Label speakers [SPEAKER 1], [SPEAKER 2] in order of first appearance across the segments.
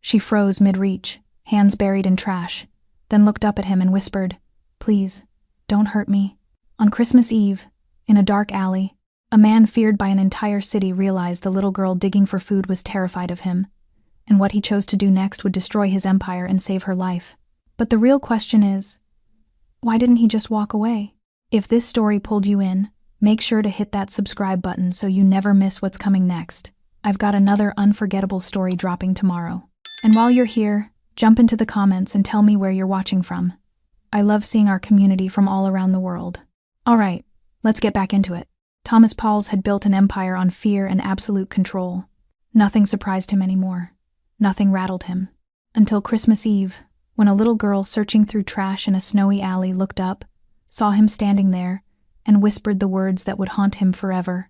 [SPEAKER 1] She froze mid-reach, hands buried in trash, then looked up at him and whispered, "Please, don't hurt me." On Christmas Eve, in a dark alley, a man feared by an entire city realized the little girl digging for food was terrified of him, and what he chose to do next would destroy his empire and save her life. But the real question is, why didn't he just walk away? If this story pulled you in, make sure to hit that subscribe button so you never miss what's coming next. I've got another unforgettable story dropping tomorrow. And while you're here, jump into the comments and tell me where you're watching from. I love seeing our community from all around the world. Alright, let's get back into it. Thomas Pauls had built an empire on fear and absolute control. Nothing surprised him anymore. Nothing rattled him. Until Christmas Eve, when a little girl searching through trash in a snowy alley looked up, saw him standing there, and whispered the words that would haunt him forever.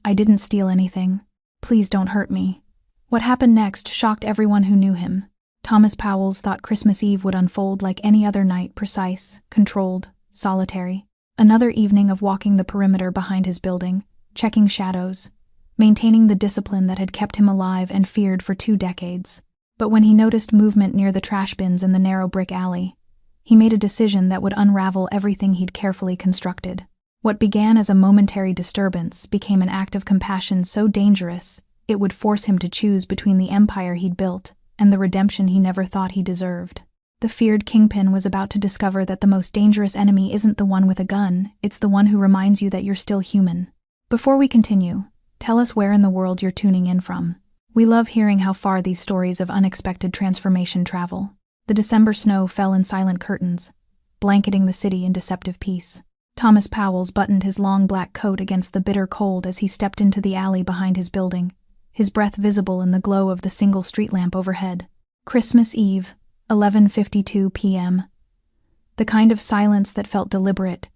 [SPEAKER 1] "I didn't steal anything. Please don't hurt me." What happened next shocked everyone who knew him. Thomas Pauls thought Christmas Eve would unfold like any other night, precise, controlled, solitary. Another evening of walking the perimeter behind his building, checking shadows, maintaining the discipline that had kept him alive and feared for 2 decades. But when he noticed movement near the trash bins in the narrow brick alley, he made a decision that would unravel everything he'd carefully constructed. What began as a momentary disturbance became an act of compassion so dangerous it would force him to choose between the empire he'd built and the redemption he never thought he deserved. The feared kingpin was about to discover that the most dangerous enemy isn't the one with a gun, it's the one who reminds you that you're still human. Before we continue, tell us where in the world you're tuning in from. We love hearing how far these stories of unexpected transformation travel. The December snow fell in silent curtains, blanketing the city in deceptive peace. Thomas Pauls buttoned his long black coat against the bitter cold as he stepped into the alley behind his building, his breath visible in the glow of the single street lamp overhead. Christmas Eve, 11:52 p.m. The kind of silence that felt deliberate,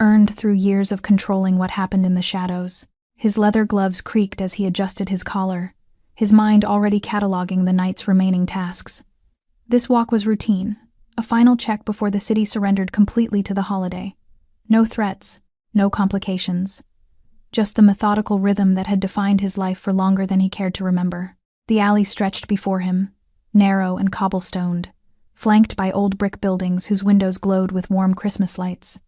[SPEAKER 1] earned through years of controlling what happened in the shadows. His leather gloves creaked as he adjusted his collar, his mind already cataloging the night's remaining tasks. This walk was routine, a final check before the city surrendered completely to the holiday. No threats, no complications. Just the methodical rhythm that had defined his life for longer than he cared to remember. The alley stretched before him, narrow and cobblestoned, flanked by old brick buildings whose windows glowed with warm Christmas lights.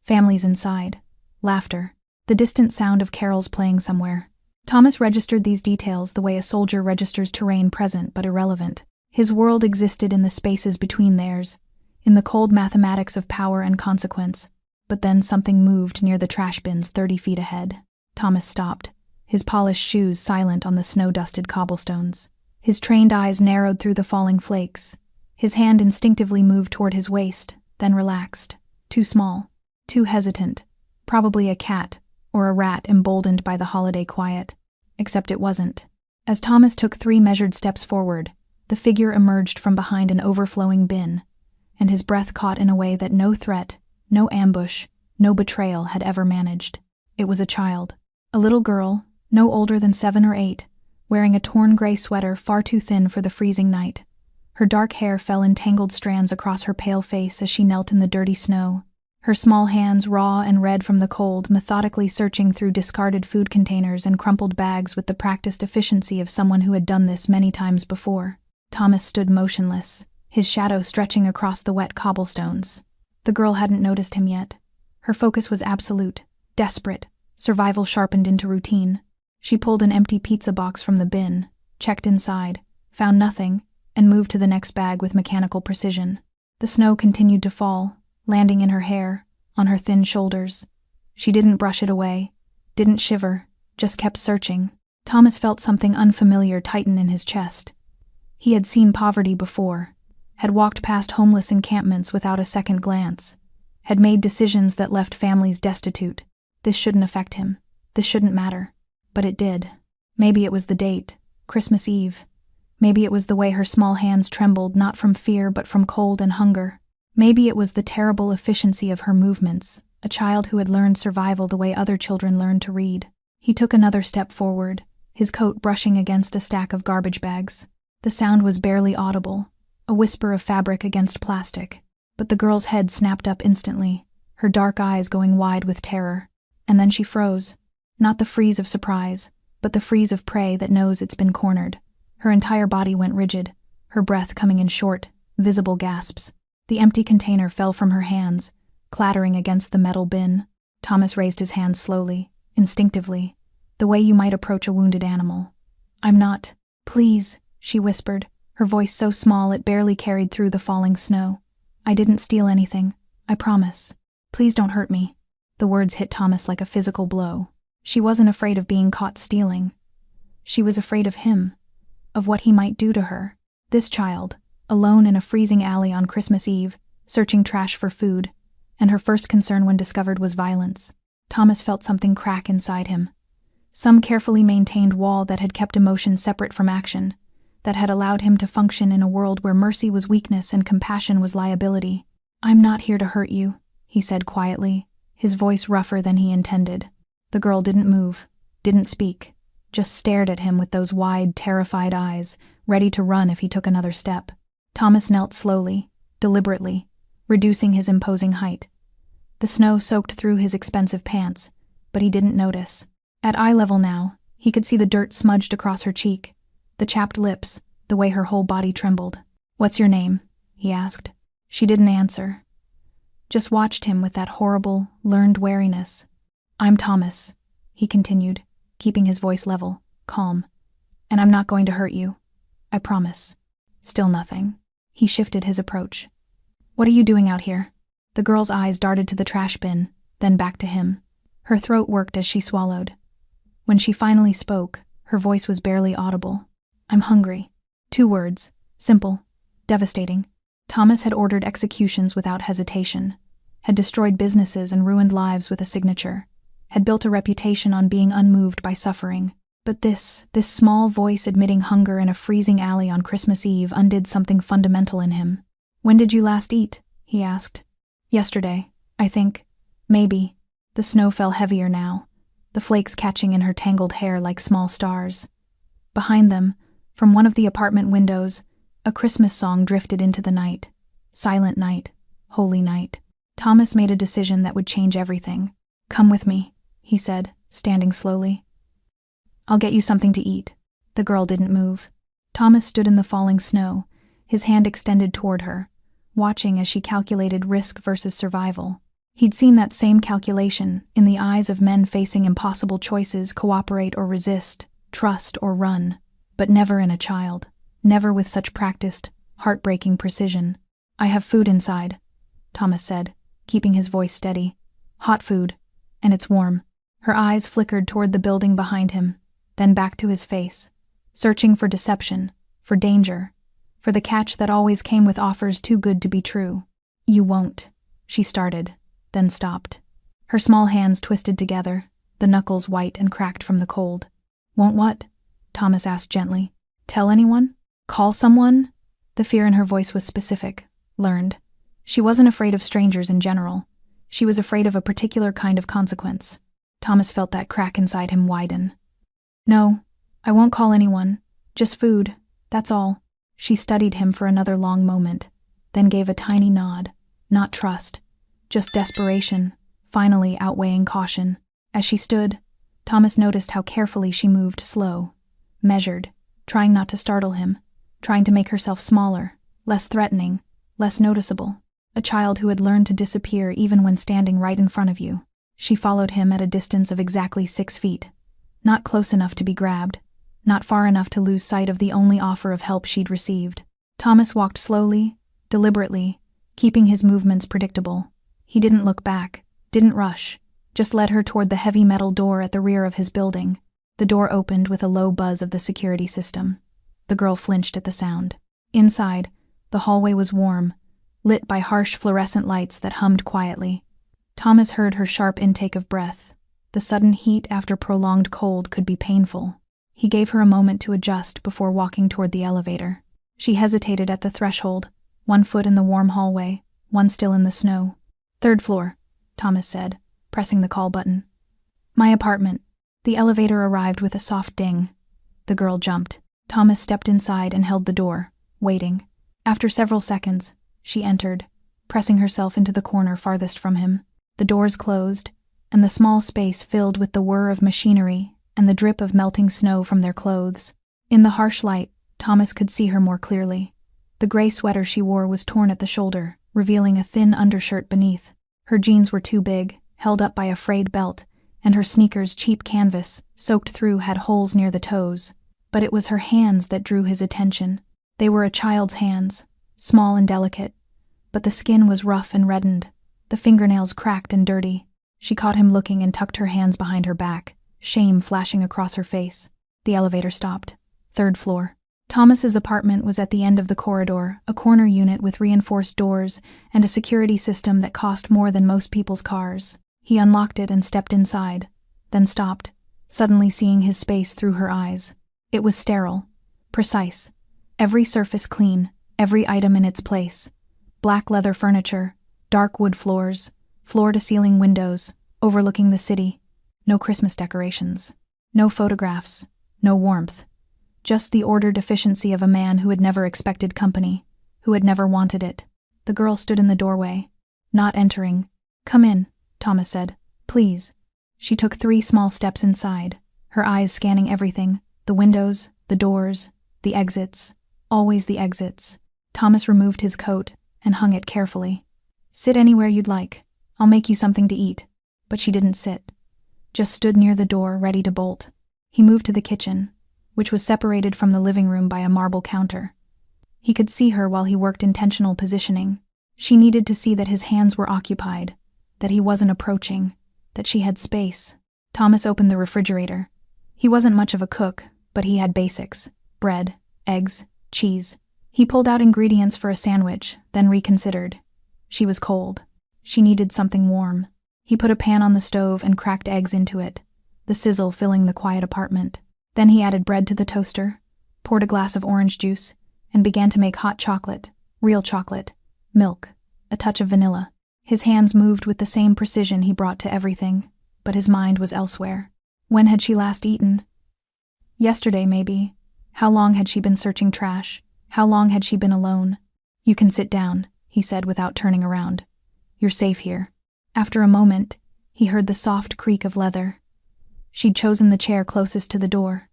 [SPEAKER 1] Families inside, laughter, the distant sound of carols playing somewhere. Thomas registered these details the way a soldier registers terrain present but irrelevant. His world existed in the spaces between theirs, in the cold mathematics of power and consequence. But then something moved near the trash bins 30 feet ahead. Thomas stopped, his polished shoes silent on the snow-dusted cobblestones. His trained eyes narrowed through the falling flakes. His hand instinctively moved toward his waist, then relaxed. Too small, too hesitant. Probably a cat or a rat emboldened by the holiday quiet. Except it wasn't. As Thomas took 3 measured steps forward, the figure emerged from behind an overflowing bin, and his breath caught in a way that no threat, no ambush, no betrayal had ever managed. It was a child. A little girl, no older than 7 or 8, wearing a torn gray sweater far too thin for the freezing night. Her dark hair fell in tangled strands across her pale face as she knelt in the dirty snow, her small hands raw and red from the cold, methodically searching through discarded food containers and crumpled bags with the practiced efficiency of someone who had done this many times before. Thomas stood motionless, his shadow stretching across the wet cobblestones. The girl hadn't noticed him yet. Her focus was absolute, desperate, survival sharpened into routine. She pulled an empty pizza box from the bin, checked inside, found nothing, and moved to the next bag with mechanical precision. The snow continued to fall, landing in her hair, on her thin shoulders. She didn't brush it away, didn't shiver, just kept searching. Thomas felt something unfamiliar tighten in his chest. He had seen poverty before, had walked past homeless encampments without a second glance, had made decisions that left families destitute. This shouldn't affect him. This shouldn't matter. But it did. Maybe it was the date, Christmas Eve. Maybe it was the way her small hands trembled, not from fear but from cold and hunger. Maybe it was the terrible efficiency of her movements, a child who had learned survival the way other children learned to read. He took another step forward, his coat brushing against a stack of garbage bags. The sound was barely audible, a whisper of fabric against plastic. But the girl's head snapped up instantly, her dark eyes going wide with terror. And then she froze. Not the freeze of surprise, but the freeze of prey that knows it's been cornered. Her entire body went rigid, her breath coming in short, visible gasps. The empty container fell from her hands, clattering against the metal bin. Thomas raised his hand slowly, instinctively, the way you might approach a wounded animal. "I'm not. Please," she whispered, her voice so small it barely carried through the falling snow. "I didn't steal anything. I promise. Please don't hurt me." The words hit Thomas like a physical blow. She wasn't afraid of being caught stealing. She was afraid of him, of what he might do to her. This child, alone in a freezing alley on Christmas Eve, searching trash for food, and her first concern when discovered was violence. Thomas felt something crack inside him. Some carefully maintained wall that had kept emotion separate from action, that had allowed him to function in a world where mercy was weakness and compassion was liability. "I'm not here to hurt you," he said quietly, his voice rougher than he intended. The girl didn't move, didn't speak, just stared at him with those wide, terrified eyes, ready to run if he took another step. Thomas knelt slowly, deliberately, reducing his imposing height. The snow soaked through his expensive pants, but he didn't notice. At eye level now, he could see the dirt smudged across her cheek, the chapped lips, the way her whole body trembled. "What's your name?" he asked. She didn't answer, just watched him with that horrible, learned wariness. "I'm Thomas," he continued, keeping his voice level, calm. "And I'm not going to hurt you. I promise." Still nothing. He shifted his approach. "What are you doing out here?" The girl's eyes darted to the trash bin, then back to him. Her throat worked as she swallowed. When she finally spoke, her voice was barely audible. "I'm hungry." 2 words, simple, devastating. Thomas had ordered executions without hesitation, had destroyed businesses and ruined lives with a signature, had built a reputation on being unmoved by suffering. But this small voice admitting hunger in a freezing alley on Christmas Eve undid something fundamental in him. "When did you last eat?" he asked. "Yesterday, I think. Maybe." The snow fell heavier now, the flakes catching in her tangled hair like small stars. Behind them, from one of the apartment windows, a Christmas song drifted into the night. Silent night, holy night. Thomas made a decision that would change everything. "Come with me," he said, standing slowly. "I'll get you something to eat." The girl didn't move. Thomas stood in the falling snow, his hand extended toward her, watching as she calculated risk versus survival. He'd seen that same calculation in the eyes of men facing impossible choices: cooperate or resist, trust or run, but never in a child, never with such practiced, heartbreaking precision. "I have food inside," Thomas said, keeping his voice steady. "Hot food, and it's warm." Her eyes flickered toward the building behind him, then back to his face, searching for deception, for danger, for the catch that always came with offers too good to be true. "You won't," she started, then stopped. Her small hands twisted together, the knuckles white and cracked from the cold. "Won't what?" Thomas asked gently. "Tell anyone? Call someone?" The fear in her voice was specific, learned. She wasn't afraid of strangers in general. She was afraid of a particular kind of consequence. Thomas felt that crack inside him widen. "No, I won't call anyone. Just food, that's all." She studied him for another long moment, then gave a tiny nod. Not trust, just desperation, finally outweighing caution. As she stood, Thomas noticed how carefully she moved, slow, measured, trying not to startle him, trying to make herself smaller, less threatening, less noticeable. A child who had learned to disappear even when standing right in front of you. She followed him at a distance of exactly 6 feet. Not close enough to be grabbed, not far enough to lose sight of the only offer of help she'd received. Thomas walked slowly, deliberately, keeping his movements predictable. He didn't look back, didn't rush, just led her toward the heavy metal door at the rear of his building. The door opened with a low buzz of the security system. The girl flinched at the sound. Inside, the hallway was warm, lit by harsh fluorescent lights that hummed quietly. Thomas heard her sharp intake of breath. The sudden heat after prolonged cold could be painful. He gave her a moment to adjust before walking toward the elevator. She hesitated at the threshold, one foot in the warm hallway, one still in the snow. "3rd floor, Thomas said, pressing the call button. "My apartment." The elevator arrived with a soft ding. The girl jumped. Thomas stepped inside and held the door, waiting. After several seconds, she entered, pressing herself into the corner farthest from him. The doors closed, and the small space filled with the whir of machinery and the drip of melting snow from their clothes. In the harsh light, Thomas could see her more clearly. The gray sweater she wore was torn at the shoulder, revealing a thin undershirt beneath. Her jeans were too big, held up by a frayed belt, and her sneakers, cheap canvas, soaked through, had holes near the toes. But it was her hands that drew his attention. They were a child's hands, small and delicate, but the skin was rough and reddened, the fingernails cracked and dirty. She caught him looking and tucked her hands behind her back, shame flashing across her face. The elevator stopped. 3rd floor. Thomas's apartment was at the end of the corridor, a corner unit with reinforced doors and a security system that cost more than most people's cars. He unlocked it and stepped inside, then stopped, suddenly seeing his space through her eyes. It was sterile, precise, every surface clean, every item in its place. Black leather furniture, dark wood floors, floor-to-ceiling windows, overlooking the city. No Christmas decorations. No photographs. No warmth. Just the ordered efficiency of a man who had never expected company, who had never wanted it. The girl stood in the doorway, not entering. "Come in," Thomas said. "Please." She took 3 small steps inside, her eyes scanning everything, the windows, the doors, the exits, always the exits. Thomas removed his coat and hung it carefully. "Sit anywhere you'd like. I'll make you something to eat." But she didn't sit, just stood near the door, ready to bolt. He moved to the kitchen, which was separated from the living room by a marble counter. He could see her while he worked intentional positioning. She needed to see that his hands were occupied, that he wasn't approaching, that she had space. Thomas opened the refrigerator. He wasn't much of a cook, but he had basics: bread, eggs, cheese. He pulled out ingredients for a sandwich, then reconsidered. She was cold. She needed something warm. He put a pan on the stove and cracked eggs into it, the sizzle filling the quiet apartment. Then he added bread to the toaster, poured a glass of orange juice, and began to make hot chocolate, real chocolate, milk, a touch of vanilla. His hands moved with the same precision he brought to everything, but his mind was elsewhere. When had she last eaten? Yesterday, maybe. How long had she been searching trash? How long had she been alone? "You can sit down," he said without turning around. "You're safe here." After a moment, he heard the soft creak of leather. She'd chosen the chair closest to the door.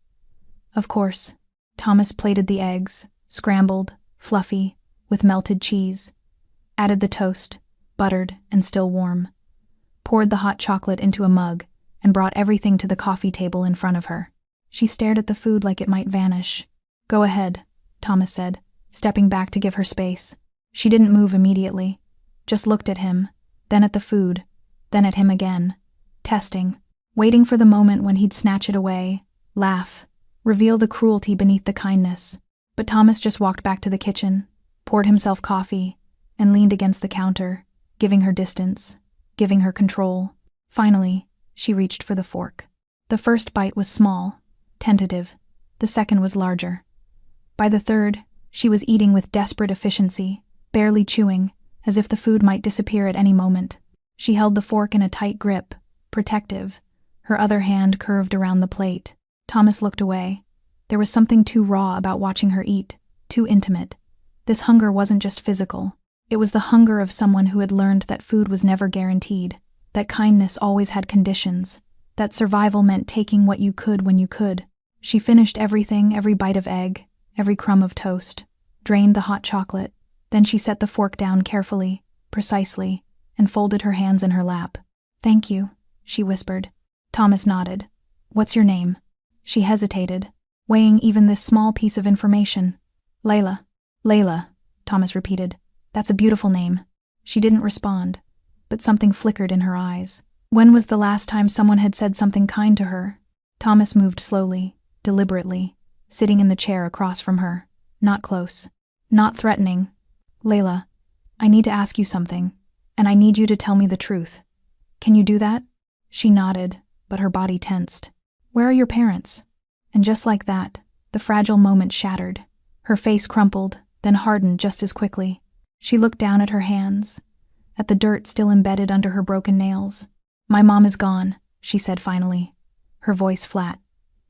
[SPEAKER 1] Of course. Thomas plated the eggs, scrambled, fluffy, with melted cheese. Added the toast, buttered and still warm. Poured the hot chocolate into a mug and brought everything to the coffee table in front of her. She stared at the food like it might vanish. "Go ahead," Thomas said, stepping back to give her space. She didn't move immediately, just looked at him, then at the food, then at him again, testing, waiting for the moment when he'd snatch it away, laugh, reveal the cruelty beneath the kindness. But Thomas just walked back to the kitchen, poured himself coffee, and leaned against the counter, giving her distance, giving her control. Finally, she reached for the fork. The first bite was small, tentative. The second was larger. By the third, she was eating with desperate efficiency, barely chewing, as if the food might disappear at any moment. She held the fork in a tight grip, protective, her other hand curved around the plate. Thomas looked away. There was something too raw about watching her eat, too intimate. This hunger wasn't just physical. It was the hunger of someone who had learned that food was never guaranteed, that kindness always had conditions, that survival meant taking what you could when you could. She finished everything, every bite of egg, every crumb of toast, drained the hot chocolate. Then she set the fork down carefully, precisely, and folded her hands in her lap. "Thank you," she whispered. Thomas nodded. "What's your name?" She hesitated, weighing even this small piece of information. "Layla." "Layla," Thomas repeated. "That's a beautiful name." She didn't respond, but something flickered in her eyes. When was the last time someone had said something kind to her? Thomas moved slowly, deliberately, sitting in the chair across from her, not close, not threatening. "Layla, I need to ask you something, and I need you to tell me the truth. Can you do that?" She nodded, but her body tensed. "Where are your parents?" And just like that, the fragile moment shattered. Her face crumpled, then hardened just as quickly. She looked down at her hands, at the dirt still embedded under her broken nails. "My mom is gone," she said finally, her voice flat,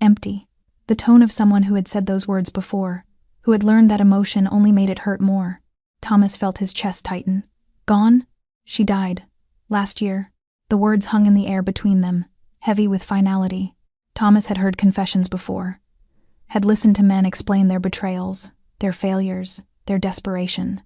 [SPEAKER 1] empty. The tone of someone who had said those words before, who had learned that emotion only made it hurt more. Thomas felt his chest tighten. "Gone? She died. Last year." The words hung in the air between them, heavy with finality. Thomas had heard confessions before, had listened to men explain their betrayals, their failures, their desperation.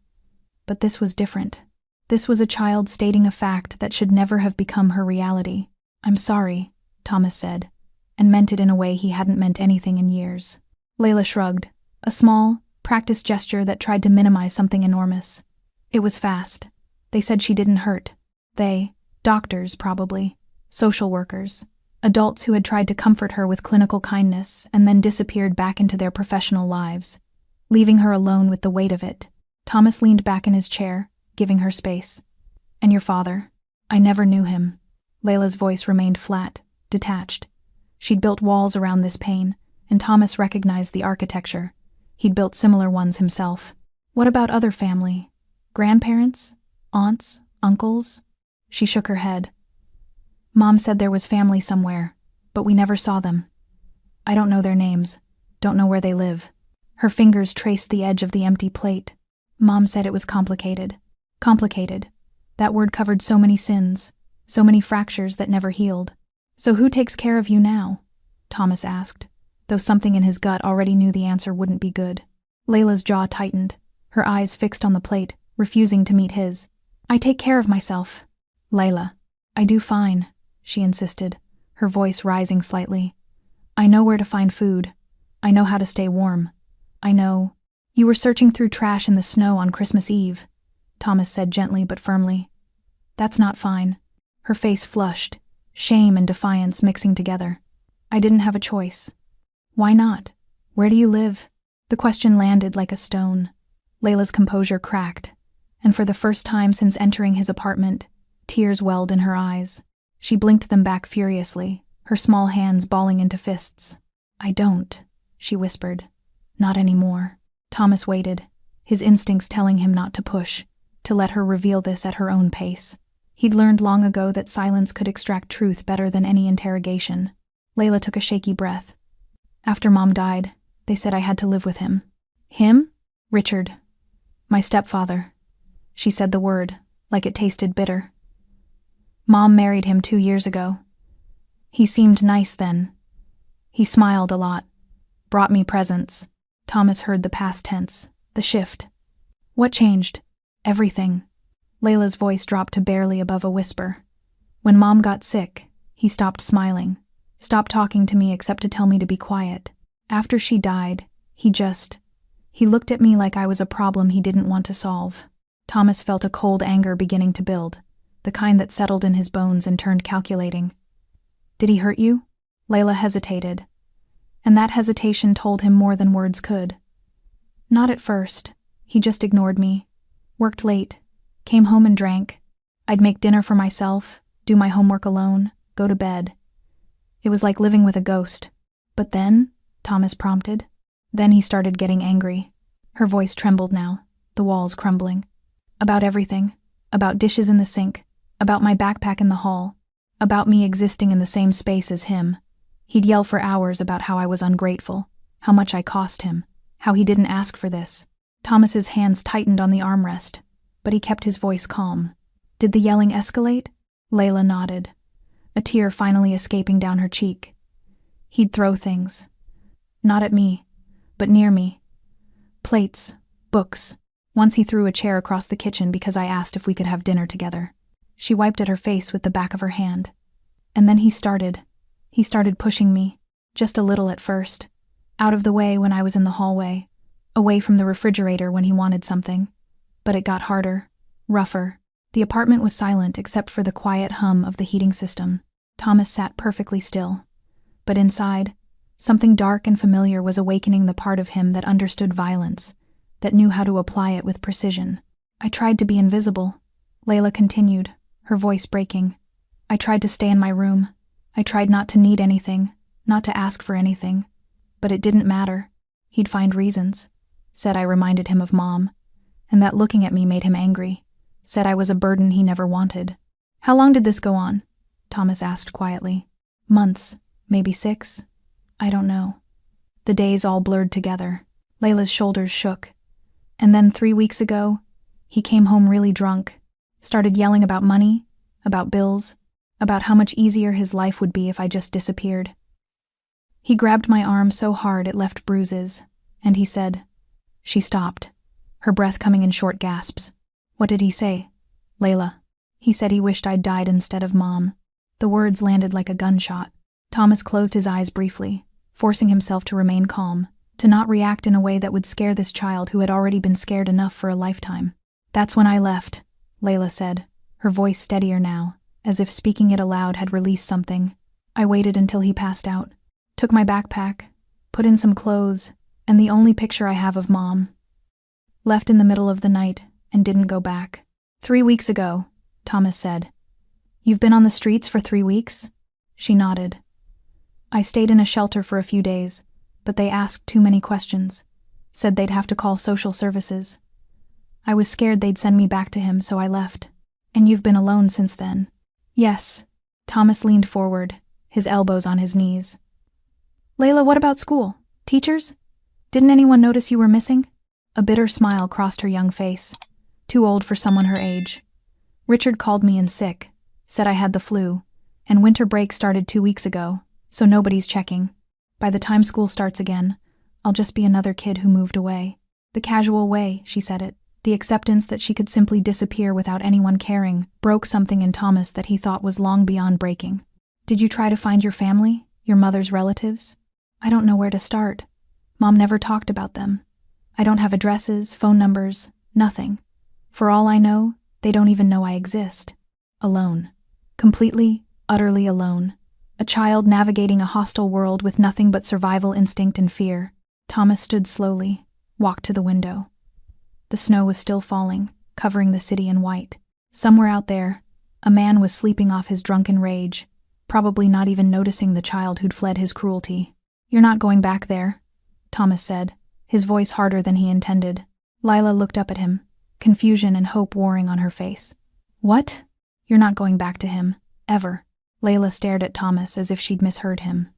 [SPEAKER 1] But this was different. This was a child stating a fact that should never have become her reality. "I'm sorry," Thomas said, and meant it in a way he hadn't meant anything in years. Layla shrugged, a small, practiced gesture that tried to minimize something enormous. It was fast. They said she didn't hurt. They, doctors probably, social workers, adults who had tried to comfort her with clinical kindness and then disappeared back into their professional lives, leaving her alone with the weight of it. Thomas leaned back in his chair, giving her space. "And your father? I never knew him." Layla's voice remained flat, detached. She'd built walls around this pain, and Thomas recognized the architecture. He'd built similar ones himself. "What about other family? Grandparents? Aunts? Uncles?" She shook her head. "Mom said there was family somewhere, but we never saw them. I don't know their names, don't know where they live." Her fingers traced the edge of the empty plate. "Mom said it was complicated." Complicated. That word covered so many sins, so many fractures that never healed. "So who takes care of you now?" Thomas asked, though something in his gut already knew the answer wouldn't be good. Layla's jaw tightened, her eyes fixed on the plate, refusing to meet his. "I take care of myself." "Layla, I do fine," she insisted, her voice rising slightly. "I know where to find food. I know how to stay warm. I know—" "You were searching through trash in the snow on Christmas Eve," Thomas said gently but firmly. "That's not fine." Her face flushed, shame and defiance mixing together. "I didn't have a choice." "Why not? Where do you live?" The question landed like a stone. Layla's composure cracked, and for the first time since entering his apartment, tears welled in her eyes. She blinked them back furiously, her small hands balling into fists. "I don't," she whispered. "Not anymore." Thomas waited, his instincts telling him not to push, to let her reveal this at her own pace. He'd learned long ago that silence could extract truth better than any interrogation. Layla took a shaky breath. "After Mom died, they said I had to live with him." "Him?" "Richard. My stepfather." She said the word, like it tasted bitter. "Mom married him 2 years ago. He seemed nice then. He smiled a lot. Brought me presents." Thomas heard the past tense, the shift. "What changed?" "Everything." Layla's voice dropped to barely above a whisper. "When Mom got sick, he stopped smiling, stopped talking to me except to tell me to be quiet. After she died, he looked at me like I was a problem he didn't want to solve." Thomas felt a cold anger beginning to build, the kind that settled in his bones and turned calculating. "Did he hurt you?" Layla hesitated, and that hesitation told him more than words could. "Not at first. He just ignored me. Worked late. Came home and drank. I'd make dinner for myself, do my homework alone, go to bed. It was like living with a ghost. But then," Thomas prompted, "then he started getting angry." Her voice trembled now, the walls crumbling. "About everything. About dishes in the sink. About my backpack in the hall. About me existing in the same space as him. He'd yell for hours about how I was ungrateful, how much I cost him, how he didn't ask for this." Thomas's hands tightened on the armrest, but he kept his voice calm. "Did the yelling escalate?" Layla nodded, a tear finally escaping down her cheek. "He'd throw things. Not at me, but near me. Plates, books. Once he threw a chair across the kitchen because I asked if we could have dinner together." She wiped at her face with the back of her hand. "And then he started pushing me, just a little at first, out of the way when I was in the hallway, away from the refrigerator when he wanted something. But it got harder, rougher." The apartment was silent except for the quiet hum of the heating system. Thomas sat perfectly still. But inside, something dark and familiar was awakening the part of him that understood violence, that knew how to apply it with precision. "I tried to be invisible," Layla continued, her voice breaking. "I tried to stay in my room. I tried not to need anything, not to ask for anything. But it didn't matter. He'd find reasons. Said I reminded him of Mom, and that looking at me made him angry. Said I was a burden he never wanted." "How long did this go on?" Thomas asked quietly. "Months, maybe 6. I don't know." The days all blurred together. Layla's shoulders shook. "And then 3 weeks ago, he came home really drunk, started yelling about money, about bills, about how much easier his life would be if I just disappeared. He grabbed my arm so hard it left bruises, and he said—" She stopped, her breath coming in short gasps. What did he say? Layla. He said he wished I'd died instead of Mom. The words landed like a gunshot. Thomas closed his eyes briefly, forcing himself to remain calm, to not react in a way that would scare this child who had already been scared enough for a lifetime. That's when I left, Layla said, her voice steadier now, as if speaking it aloud had released something. I waited until he passed out, took my backpack, put in some clothes, and the only picture I have of Mom. Left in the middle of the night, and didn't go back. 3 weeks ago, Thomas said. You've been on the streets for 3 weeks? She nodded. I stayed in a shelter for a few days, but they asked too many questions. Said they'd have to call social services. I was scared they'd send me back to him, so I left. And you've been alone since then? Yes. Thomas leaned forward, his elbows on his knees. Layla, what about school? Teachers? Didn't anyone notice you were missing? A bitter smile crossed her young face. Too old for someone her age. Richard called me in sick, said I had the flu, and winter break started 2 weeks ago, so nobody's checking. By the time school starts again, I'll just be another kid who moved away. The casual way she said it, the acceptance that she could simply disappear without anyone caring, broke something in Thomas that he thought was long beyond breaking. Did you try to find your family, your mother's relatives? I don't know where to start. Mom never talked about them. I don't have addresses, phone numbers, nothing. For all I know, they don't even know I exist. Alone. Completely, utterly alone. A child navigating a hostile world with nothing but survival instinct and fear. Thomas stood slowly, walked to the window. The snow was still falling, covering the city in white. Somewhere out there, a man was sleeping off his drunken rage, probably not even noticing the child who'd fled his cruelty. You're not going back there, Thomas said, his voice harder than he intended. Lila looked up at him, confusion and hope warring on her face. What? You're not going back to him, ever. Layla stared at Thomas as if she'd misheard him.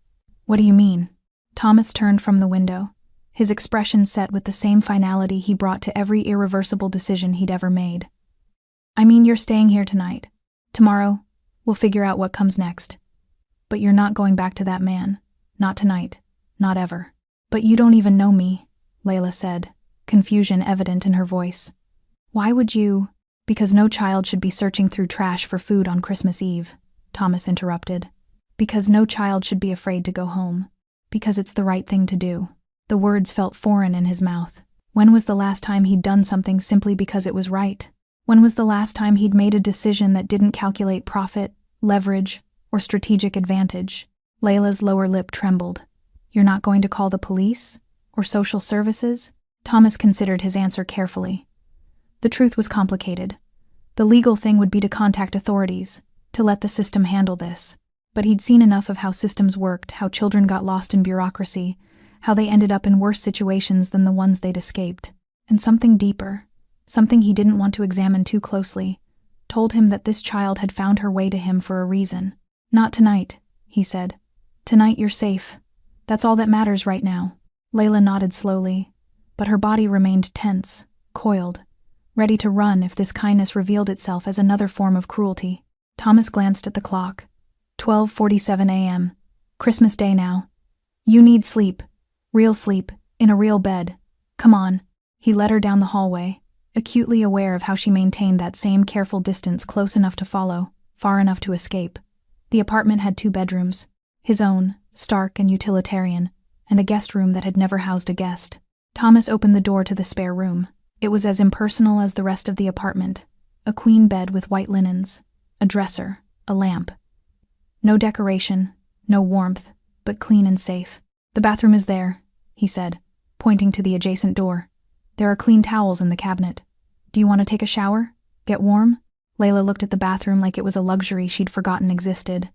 [SPEAKER 1] What do you mean? Thomas turned from the window, his expression set with the same finality he brought to every irreversible decision he'd ever made. I mean, you're staying here tonight. Tomorrow, we'll figure out what comes next. But you're not going back to that man. Not tonight. Not ever. But you don't even know me, Layla said, confusion evident in her voice. Why would you? Because no child should be searching through trash for food on Christmas Eve, Thomas interrupted. Because no child should be afraid to go home. Because it's the right thing to do. The words felt foreign in his mouth. When was the last time he'd done something simply because it was right? When was the last time he'd made a decision that didn't calculate profit, leverage, or strategic advantage? Layla's lower lip trembled. You're not going to call the police? Or social services? Thomas considered his answer carefully. The truth was complicated. The legal thing would be to contact authorities, to let the system handle this. But he'd seen enough of how systems worked, how children got lost in bureaucracy, how they ended up in worse situations than the ones they'd escaped. And something deeper, something he didn't want to examine too closely, told him that this child had found her way to him for a reason. Not tonight, he said. Tonight you're safe. That's all that matters right now. Layla nodded slowly, but her body remained tense, coiled, ready to run if this kindness revealed itself as another form of cruelty. Thomas glanced at the clock. 12:47 a.m. Christmas Day now. You need sleep. Real sleep, in a real bed. Come on. He led her down the hallway, acutely aware of how she maintained that same careful distance close enough to follow, far enough to escape. The apartment had 2 bedrooms. His own, stark and utilitarian, and a guest room that had never housed a guest. Thomas opened the door to the spare room. It was as impersonal as the rest of the apartment. A queen bed with white linens, a dresser, a lamp. No decoration, no warmth, but clean and safe. The bathroom is there, he said, pointing to the adjacent door. There are clean towels in the cabinet. Do you want to take a shower? Get warm? Layla looked at the bathroom like it was a luxury she'd forgotten existed.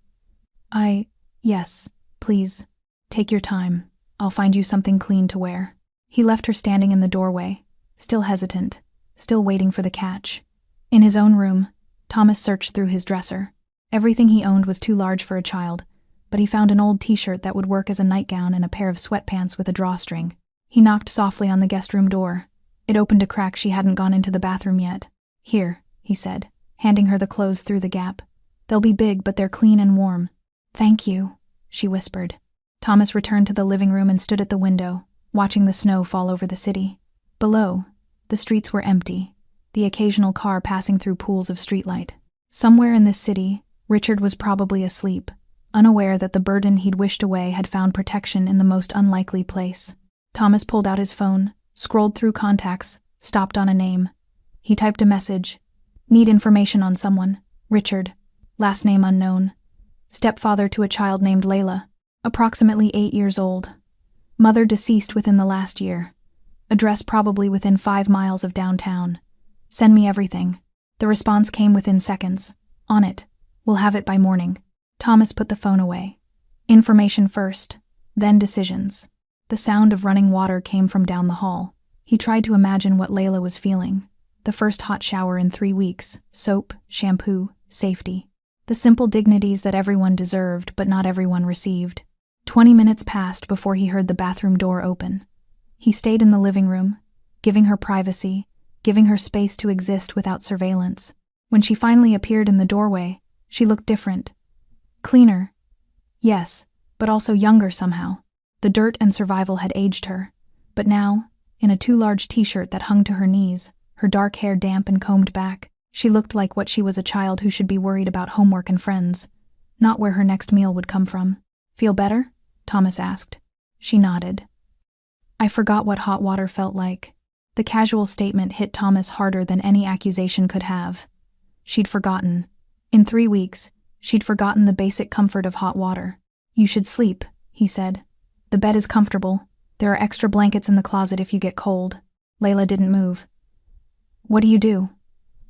[SPEAKER 1] Yes, please. Take your time. I'll find you something clean to wear. He left her standing in the doorway, still hesitant, still waiting for the catch. In his own room, Thomas searched through his dresser. Everything he owned was too large for a child, but he found an old t-shirt that would work as a nightgown and a pair of sweatpants with a drawstring. He knocked softly on the guest room door. It opened a crack she hadn't gone into the bathroom yet. Here, he said, handing her the clothes through the gap. They'll be big, but they're clean and warm. Thank you, she whispered. Thomas returned to the living room and stood at the window, watching the snow fall over the city. Below, The streets were empty, the occasional car passing through pools of streetlight. Somewhere in this city, Richard was probably asleep, unaware that the burden he'd wished away had found protection in the most unlikely place. Thomas pulled out his phone, scrolled through contacts, stopped on a name. He typed a message. Need information on someone. Richard. Last name unknown. Stepfather to a child named Layla. Approximately 8 years old. Mother deceased within the last year. Address probably within 5 miles of downtown. Send me everything. The response came within seconds. On it. We'll have it by morning. Thomas put the phone away. Information first, then decisions. The sound of running water came from down the hall. He tried to imagine what Layla was feeling. The first hot shower in 3 weeks, soap, shampoo, safety. The simple dignities that everyone deserved but not everyone received. 20 minutes passed before he heard the bathroom door open. He stayed in the living room, giving her privacy, giving her space to exist without surveillance. When she finally appeared in the doorway, she looked different. Cleaner. Yes, but also younger somehow. The dirt and survival had aged her. But now, in a too large t-shirt that hung to her knees, her dark hair damp and combed back, she looked like what she was, a child who should be worried about homework and friends, not where her next meal would come from. Feel better? Thomas asked. She nodded. I forgot what hot water felt like. The casual statement hit Thomas harder than any accusation could have. She'd forgotten. In 3 weeks, she'd forgotten the basic comfort of hot water. You should sleep, he said. The bed is comfortable. There are extra blankets in the closet if you get cold. Layla didn't move. What do you do?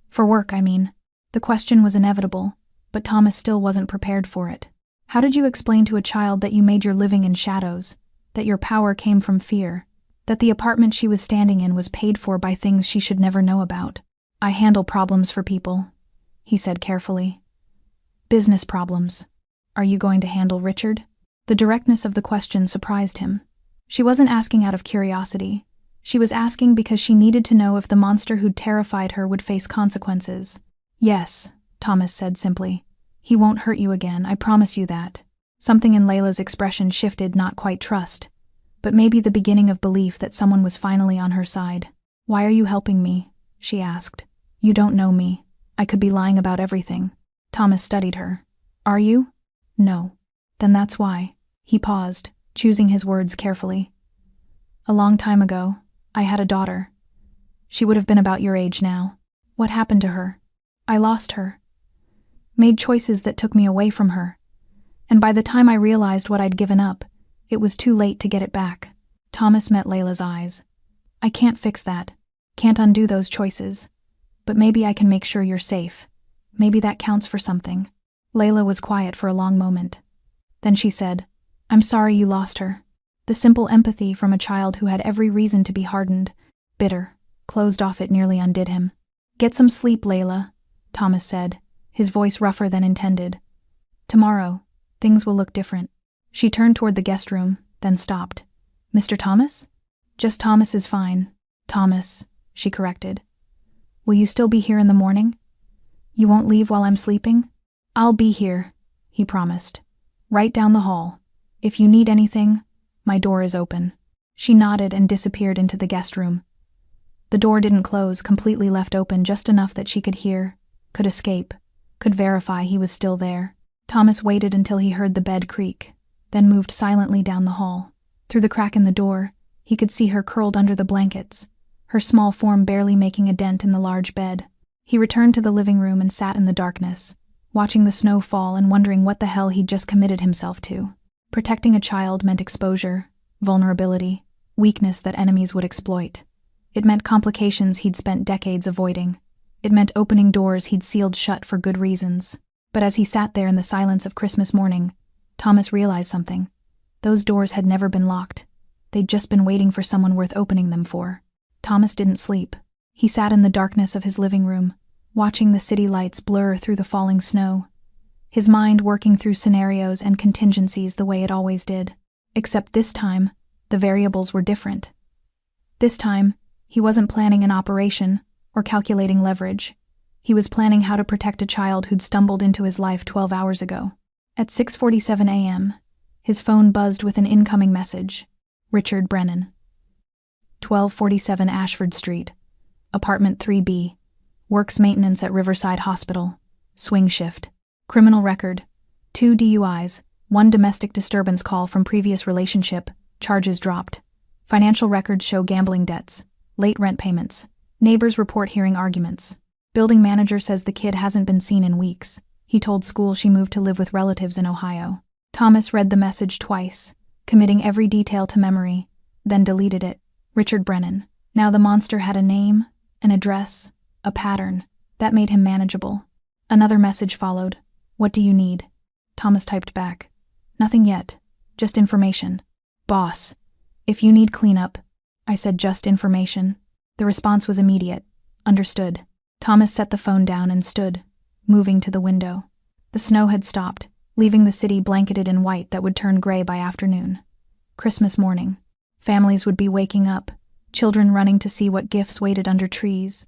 [SPEAKER 1] For work, I mean. The question was inevitable, but Thomas still wasn't prepared for it. How did you explain to a child that you made your living in shadows, that your power came from fear, that the apartment she was standing in was paid for by things she should never know about? I handle problems for people, he said carefully. Business problems. Are you going to handle Richard? The directness of the question surprised him. She wasn't asking out of curiosity. She was asking because she needed to know if the monster who'd terrified her would face consequences. Yes, Thomas said simply. He won't hurt you again, I promise you that. Something in Layla's expression shifted, not quite trust, but maybe the beginning of belief that someone was finally on her side. Why are you helping me? She asked. You don't know me. I could be lying about everything. Thomas studied her. Are you? No. Then that's why. He paused, choosing his words carefully. A long time ago, I had a daughter. She would have been about your age now. What happened to her? I lost her. Made choices that took me away from her. And by the time I realized what I'd given up, it was too late to get it back. Thomas met Layla's eyes. I can't fix that. Can't undo those choices. But maybe I can make sure you're safe. Maybe that counts for something. Layla was quiet for a long moment. Then she said, I'm sorry you lost her. The simple empathy from a child who had every reason to be hardened, bitter, closed off, it nearly undid him. Get some sleep, Layla, Thomas said, his voice rougher than intended. Tomorrow, things will look different. She turned toward the guest room, then stopped. Mr. Thomas? Just Thomas is fine. Thomas, she corrected. Will you still be here in the morning? You won't leave while I'm sleeping? I'll be here, he promised. Right down the hall. If you need anything, my door is open. She nodded and disappeared into the guest room. The door didn't close, completely left open, just enough that she could hear, could escape, could verify he was still there. Thomas waited until he heard the bed creak, then moved silently down the hall. Through the crack in the door, he could see her curled under the blankets, her small form barely making a dent in the large bed. He returned to the living room and sat in the darkness, watching the snow fall and wondering what the hell he'd just committed himself to. Protecting a child meant exposure, vulnerability, weakness that enemies would exploit. It meant complications he'd spent decades avoiding. It meant opening doors he'd sealed shut for good reasons. But as he sat there in the silence of Christmas morning, Thomas realized something. Those doors had never been locked. They'd just been waiting for someone worth opening them for. Thomas didn't sleep. He sat in the darkness of his living room, watching the city lights blur through the falling snow, his mind working through scenarios and contingencies the way it always did. Except this time, the variables were different. This time, he wasn't planning an operation or calculating leverage. He was planning how to protect a child who'd stumbled into his life 12 hours ago. At 6:47 a.m., his phone buzzed with an incoming message. Richard Brennan. 1247 Ashford Street, Apartment 3B. Works maintenance at Riverside Hospital. Swing shift. Criminal record. 2 DUIs, 1 domestic disturbance call from previous relationship, charges dropped. Financial records show gambling debts, late rent payments. Neighbors report hearing arguments. Building manager says the kid hasn't been seen in weeks. He told school she moved to live with relatives in Ohio. Thomas read the message twice, committing every detail to memory, then deleted it. Richard Brennan. Now the monster had a name, an address, a pattern. That made him manageable. Another message followed. What do you need? Thomas typed back. Nothing yet. Just information. Boss. If you need cleanup. I said just information. The response was immediate. Understood. Thomas set the phone down and stood, moving to the window. The snow had stopped, leaving the city blanketed in white that would turn gray by afternoon. Christmas morning. Families would be waking up, children running to see what gifts waited under trees.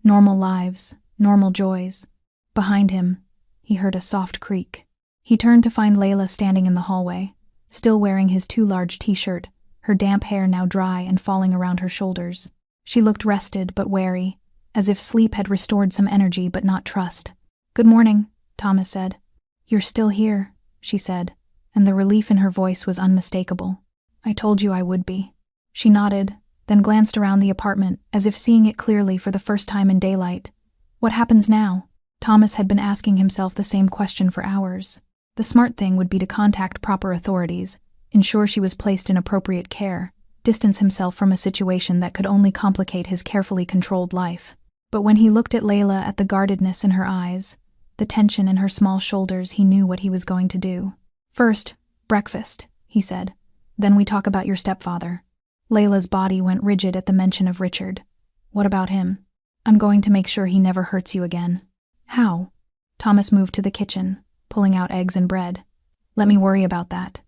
[SPEAKER 1] Normal lives, normal joys. Behind him, he heard a soft creak. He turned to find Layla standing in the hallway, still wearing his too large t-shirt, her damp hair now dry and falling around her shoulders. She looked rested but wary, as if sleep had restored some energy but not trust. Good morning, Thomas said. You're still here, she said, and the relief in her voice was unmistakable. I told you I would be. She nodded, then glanced around the apartment as if seeing it clearly for the first time in daylight. What happens now? Thomas had been asking himself the same question for hours. The smart thing would be to contact proper authorities, ensure she was placed in appropriate care, distance himself from a situation that could only complicate his carefully controlled life. But when he looked at Layla, at the guardedness in her eyes, the tension in her small shoulders, he knew what he was going to do. First, breakfast, he said. Then we talk about your stepfather. Layla's body went rigid at the mention of Richard. What about him? I'm going to make sure he never hurts you again. How? Thomas moved to the kitchen, pulling out eggs and bread. Let me worry about that.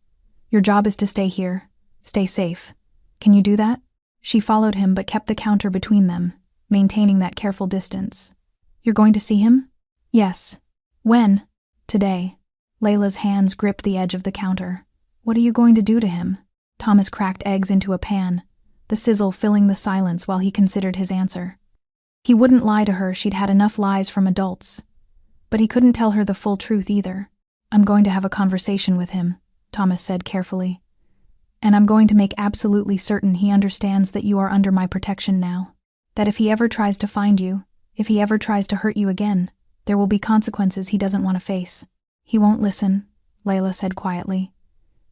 [SPEAKER 1] Your job is to stay here. Stay safe. Can you do that? She followed him but kept the counter between them, maintaining that careful distance. You're going to see him? Yes. When? Today. Layla's hands gripped the edge of the counter. What are you going to do to him? Thomas cracked eggs into a pan, the sizzle filling the silence while he considered his answer. He wouldn't lie to her, she'd had enough lies from adults. But he couldn't tell her the full truth either. I'm going to have a conversation with him, Thomas said carefully. And I'm going to make absolutely certain he understands that you are under my protection now. That if he ever tries to find you, if he ever tries to hurt you again, there will be consequences he doesn't want to face. He won't listen, Layla said quietly.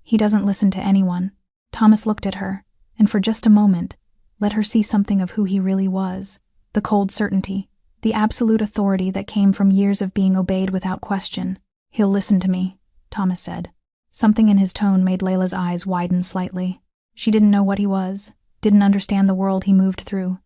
[SPEAKER 1] He doesn't listen to anyone. Thomas looked at her, and for just a moment, let her see something of who he really was. The cold certainty, the absolute authority that came from years of being obeyed without question. He'll listen to me, Thomas said. Something in his tone made Layla's eyes widen slightly. She didn't know what he was, didn't understand the world he moved through.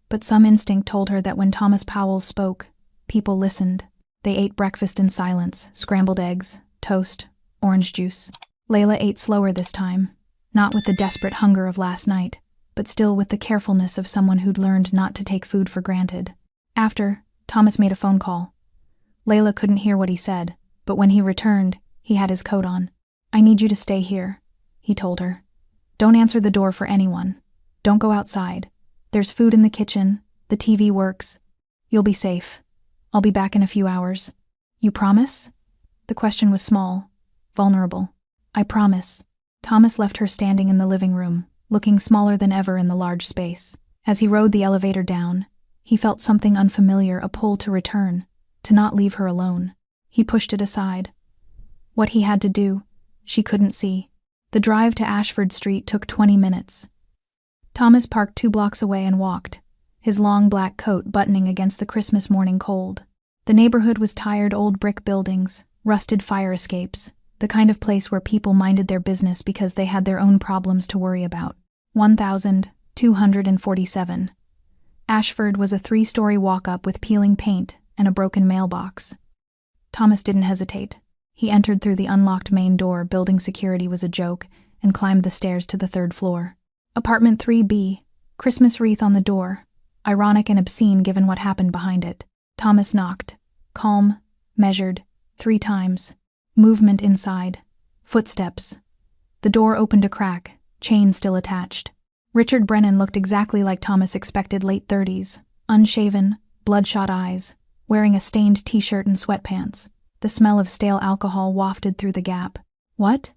[SPEAKER 1] But some instinct told her that when Thomas Powell spoke, people listened. They ate breakfast in silence, scrambled eggs, toast, orange juice. Layla ate slower this time, not with the desperate hunger of last night, but still with the carefulness of someone who'd learned not to take food for granted. After, Thomas made a phone call. Layla couldn't hear what he said, but when he returned, he had his coat on. I need you to stay here, he told her. Don't answer the door for anyone. Don't go outside. There's food in the kitchen, the TV works. You'll be safe. I'll be back in a few hours. You promise? The question was small, vulnerable. I promise. Thomas left her standing in the living room, looking smaller than ever in the large space. As he rode the elevator down, he felt something unfamiliar, a pull to return, to not leave her alone. He pushed it aside. What he had to do, she couldn't see. The drive to Ashford Street took 20 minutes. Thomas parked 2 blocks away and walked, his long black coat buttoning against the Christmas morning cold. The neighborhood was tired old brick buildings, rusted fire escapes, the kind of place where people minded their business because they had their own problems to worry about. 1247. Ashford was a 3-story walk-up with peeling paint and a broken mailbox. Thomas didn't hesitate. He entered through the unlocked main door, building security was a joke, and climbed the stairs to the 3rd floor. Apartment 3B, Christmas wreath on the door, ironic and obscene given what happened behind it. Thomas knocked, calm, measured, 3 times. Movement inside. Footsteps. The door opened a crack, chain still attached. Richard Brennan looked exactly like Thomas expected, late 30s, unshaven, bloodshot eyes, wearing a stained t-shirt and sweatpants. The smell of stale alcohol wafted through the gap. "What?"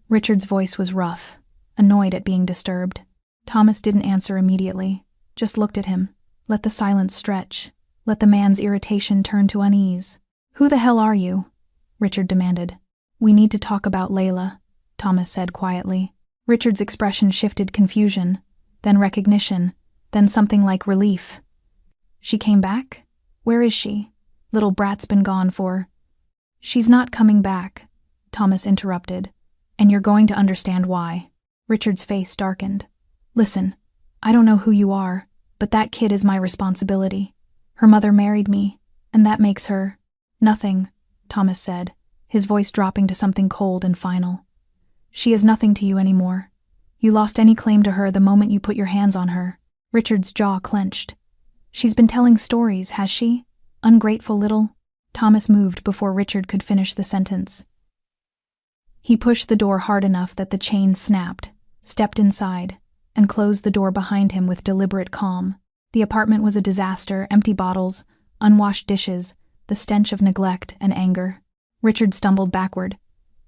[SPEAKER 1] Richard's voice was rough, annoyed at being disturbed. Thomas didn't answer immediately, just looked at him, let the silence stretch, let the man's irritation turn to unease. "Who the hell are you?" Richard demanded. "We need to talk about Layla," Thomas said quietly. Richard's expression shifted confusion, then recognition, then something like relief. "She came back? Where is she? Little brat's been gone for—" "She's not coming back," Thomas interrupted, "and you're going to understand why." Richard's face darkened. "Listen, I don't know who you are, but that kid is my responsibility. Her mother married me, and that makes her—" "Nothing," Thomas said, his voice dropping to something cold and final. "She is nothing to you anymore. You lost any claim to her the moment you put your hands on her." Richard's jaw clenched. "She's been telling stories, has she? Ungrateful little—" Thomas moved before Richard could finish the sentence. He pushed the door hard enough that the chain snapped, stepped inside, and closed the door behind him with deliberate calm. The apartment was a disaster, empty bottles, unwashed dishes, the stench of neglect and anger. Richard stumbled backward.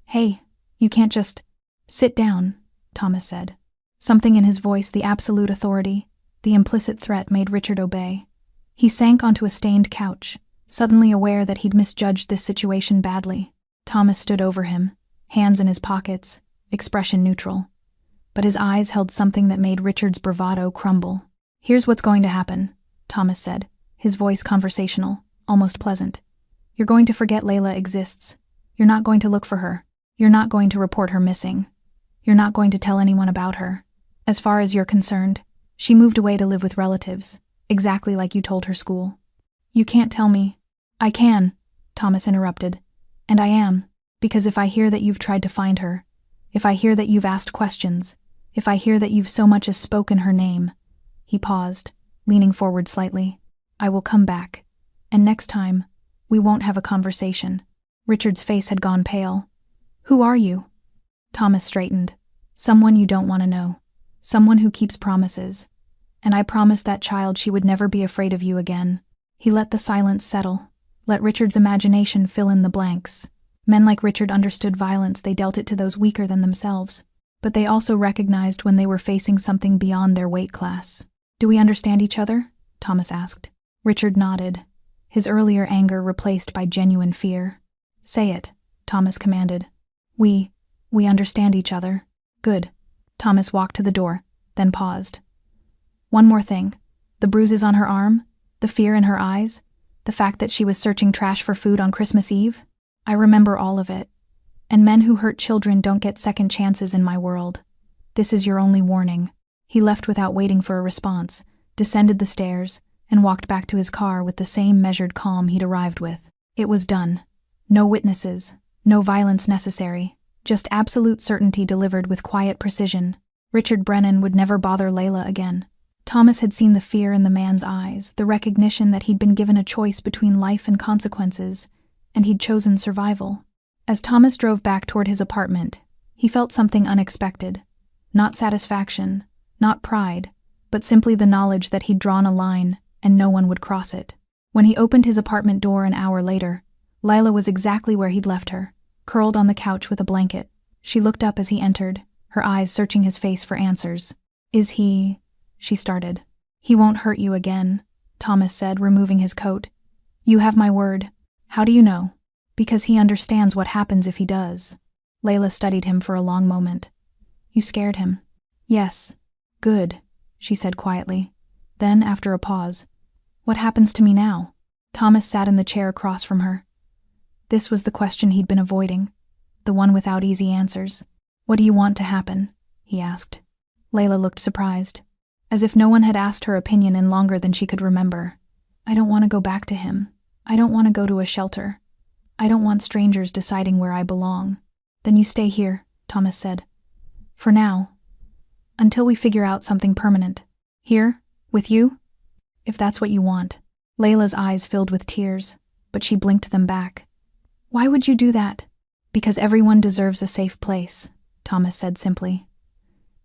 [SPEAKER 1] "Hey, you can't just—" "Sit down," Thomas said. Something in his voice, the absolute authority, the implicit threat, made Richard obey. He sank onto a stained couch, suddenly aware that he'd misjudged this situation badly. Thomas stood over him, hands in his pockets, expression neutral. But his eyes held something that made Richard's bravado crumble. "Here's what's going to happen," Thomas said, his voice conversational, almost pleasant. "You're going to forget Layla exists. You're not going to look for her. You're not going to report her missing. You're not going to tell anyone about her. As far as you're concerned, she moved away to live with relatives, exactly like you told her school." "You can't tell me." "I can," Thomas interrupted. "And I am, because if I hear that you've tried to find her, if I hear that you've asked questions, if I hear that you've so much as spoken her name—" He paused, leaning forward slightly. "I will come back, and next time, we won't have a conversation." Richard's face had gone pale. "Who are you?" Thomas straightened. "Someone you don't want to know. Someone who keeps promises. And I promised that child she would never be afraid of you again." He let the silence settle, let Richard's imagination fill in the blanks. Men like Richard understood violence, they dealt it to those weaker than themselves. But they also recognized when they were facing something beyond their weight class. "Do we understand each other?" Thomas asked. Richard nodded, his earlier anger replaced by genuine fear. "Say it," Thomas commanded. We understand each other." "Good." Thomas walked to the door, then paused. "One more thing. The bruises on her arm, the fear in her eyes, the fact that she was searching trash for food on Christmas Eve. I remember all of it. And men who hurt children don't get second chances in my world. This is your only warning." He left without waiting for a response, descended the stairs, and walked back to his car with the same measured calm he'd arrived with. It was done. No witnesses, no violence necessary, just absolute certainty delivered with quiet precision. Richard Brennan would never bother Layla again. Thomas had seen the fear in the man's eyes, the recognition that he'd been given a choice between life and consequences, and he'd chosen survival. As Thomas drove back toward his apartment, he felt something unexpected. Not satisfaction, not pride, but simply the knowledge that he'd drawn a line and no one would cross it. When he opened his apartment door an hour later, Layla was exactly where he'd left her, curled on the couch with a blanket. She looked up as he entered, her eyes searching his face for answers. "Is he—" she started. "He won't hurt you again," Thomas said, removing his coat. "You have my word." "How do you know?" "Because he understands what happens if he does." Layla studied him for a long moment. "You scared him." "Yes." "Good," she said quietly. Then, after a pause, "What happens to me now?" Thomas sat in the chair across from her. This was the question he'd been avoiding, the one without easy answers. "What do you want to happen?" he asked. Layla looked surprised, as if no one had asked her opinion in longer than she could remember. "I don't want to go back to him. I don't want to go to a shelter. I don't want strangers deciding where I belong." "Then you stay here," Thomas said. "For now. Until we figure out something permanent. Here, with you? If that's what you want." Layla's eyes filled with tears, but she blinked them back. "Why would you do that?" "Because everyone deserves a safe place," Thomas said simply.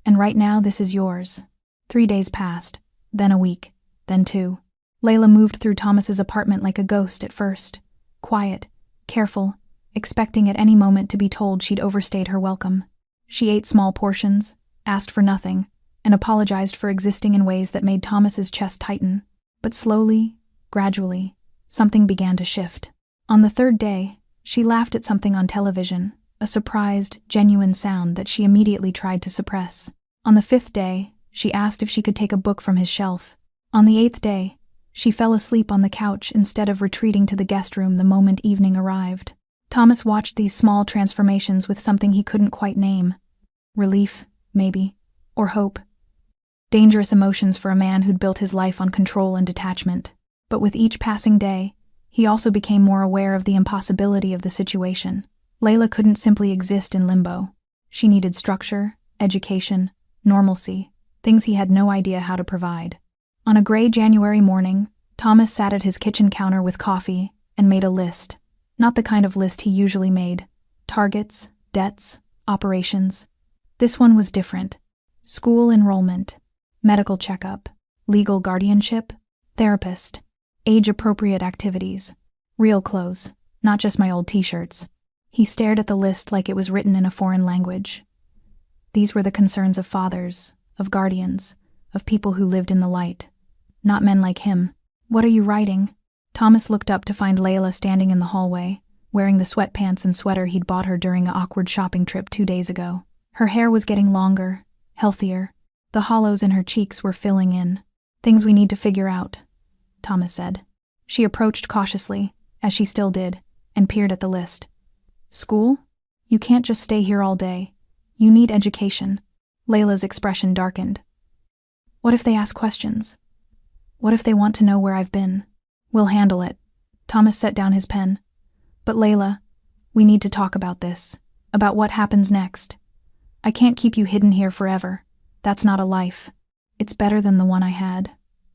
[SPEAKER 1] "And right now this is yours." 3 days passed, then a week, then 2. Layla moved through Thomas's apartment like a ghost at first. Quiet, careful, expecting at any moment to be told she'd overstayed her welcome. She ate small portions, asked for nothing, and apologized for existing in ways that made Thomas's chest tighten. But slowly, gradually, something began to shift. On the third day, she laughed at something on television, a surprised, genuine sound that she immediately tried to suppress. On the fifth day, she asked if she could take a book from his shelf. On the eighth day, she fell asleep on the couch instead of retreating to the guest room the moment evening arrived. Thomas watched these small transformations with something he couldn't quite name. Relief, maybe, or hope. Dangerous emotions for a man who'd built his life on control and detachment. But with each passing day, he also became more aware of the impossibility of the situation. Layla couldn't simply exist in limbo. She needed structure, education, normalcy, things he had no idea how to provide. On a gray January morning, Thomas sat at his kitchen counter with coffee and made a list. Not the kind of list he usually made. Targets, debts, operations. This one was different. School enrollment, medical checkup, legal guardianship, therapist, age-appropriate activities, real clothes, not just my old t-shirts. He stared at the list like it was written in a foreign language. These were the concerns of fathers, of guardians, of people who lived in the light. Not men like him. "What are you writing?" Thomas looked up to find Layla standing in the hallway, wearing the sweatpants and sweater he'd bought her during an awkward shopping trip 2 days ago. Her hair was getting longer, healthier. The hollows in her cheeks were filling in. "Things we need to figure out," Thomas said. She approached cautiously, as she still did, and peered at the list. "School? You can't just stay here all day. You need education." Layla's expression darkened. "What if they ask questions? What if they want to know where I've been?" "We'll handle it." Thomas set down his pen. "But Layla, we need to talk about this, about what happens next. I can't keep you hidden here forever. That's not a life. It's better than the one I had,"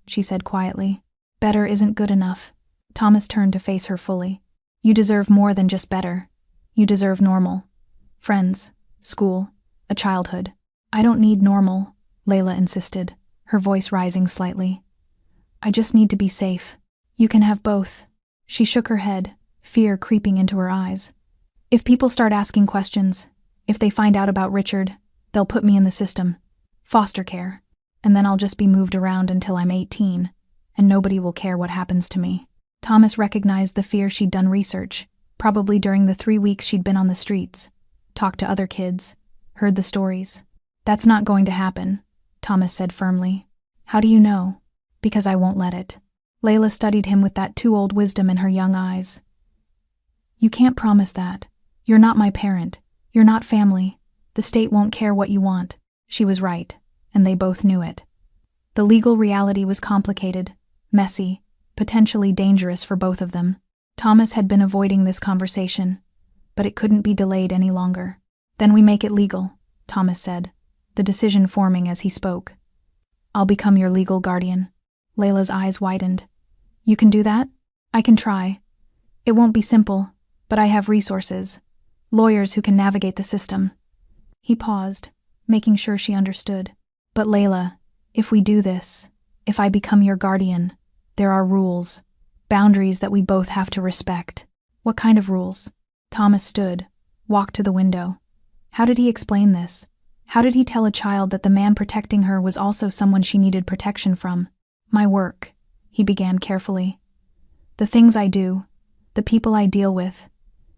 [SPEAKER 1] she said quietly. "Better isn't good enough." Thomas turned to face her fully. "You deserve more than just better. You deserve normal. Friends, school, a childhood." "I don't need normal," Layla insisted, her voice rising slightly. "I just need to be safe." "You can have both." She shook her head, fear creeping into her eyes. "If people start asking questions, if they find out about Richard, they'll put me in the system. Foster care. And then I'll just be moved around until I'm 18, and nobody will care what happens to me." Thomas recognized the fear she'd done research, probably during the 3 weeks she'd been on the streets, talked to other kids, heard the stories. "That's not going to happen," Thomas said firmly. "How do you know?" "Because I won't let it." Layla studied him with that too-old wisdom in her young eyes. "You can't promise that. You're not my parent. You're not family. The state won't care what you want." She was right, and they both knew it. The legal reality was complicated, messy, potentially dangerous for both of them. Thomas had been avoiding this conversation, but it couldn't be delayed any longer. "Then we make it legal," Thomas said, the decision forming as he spoke. "I'll become your legal guardian." Layla's eyes widened. "You can do that?" "I can try. It won't be simple, but I have resources. Lawyers who can navigate the system." He paused, making sure she understood. "But Layla, if we do this, if I become your guardian, there are rules, boundaries that we both have to respect." "What kind of rules?" Thomas stood, walked to the window. How did he explain this? How did he tell a child that the man protecting her was also someone she needed protection from? "My work," he began carefully. "The things I do, the people I deal with.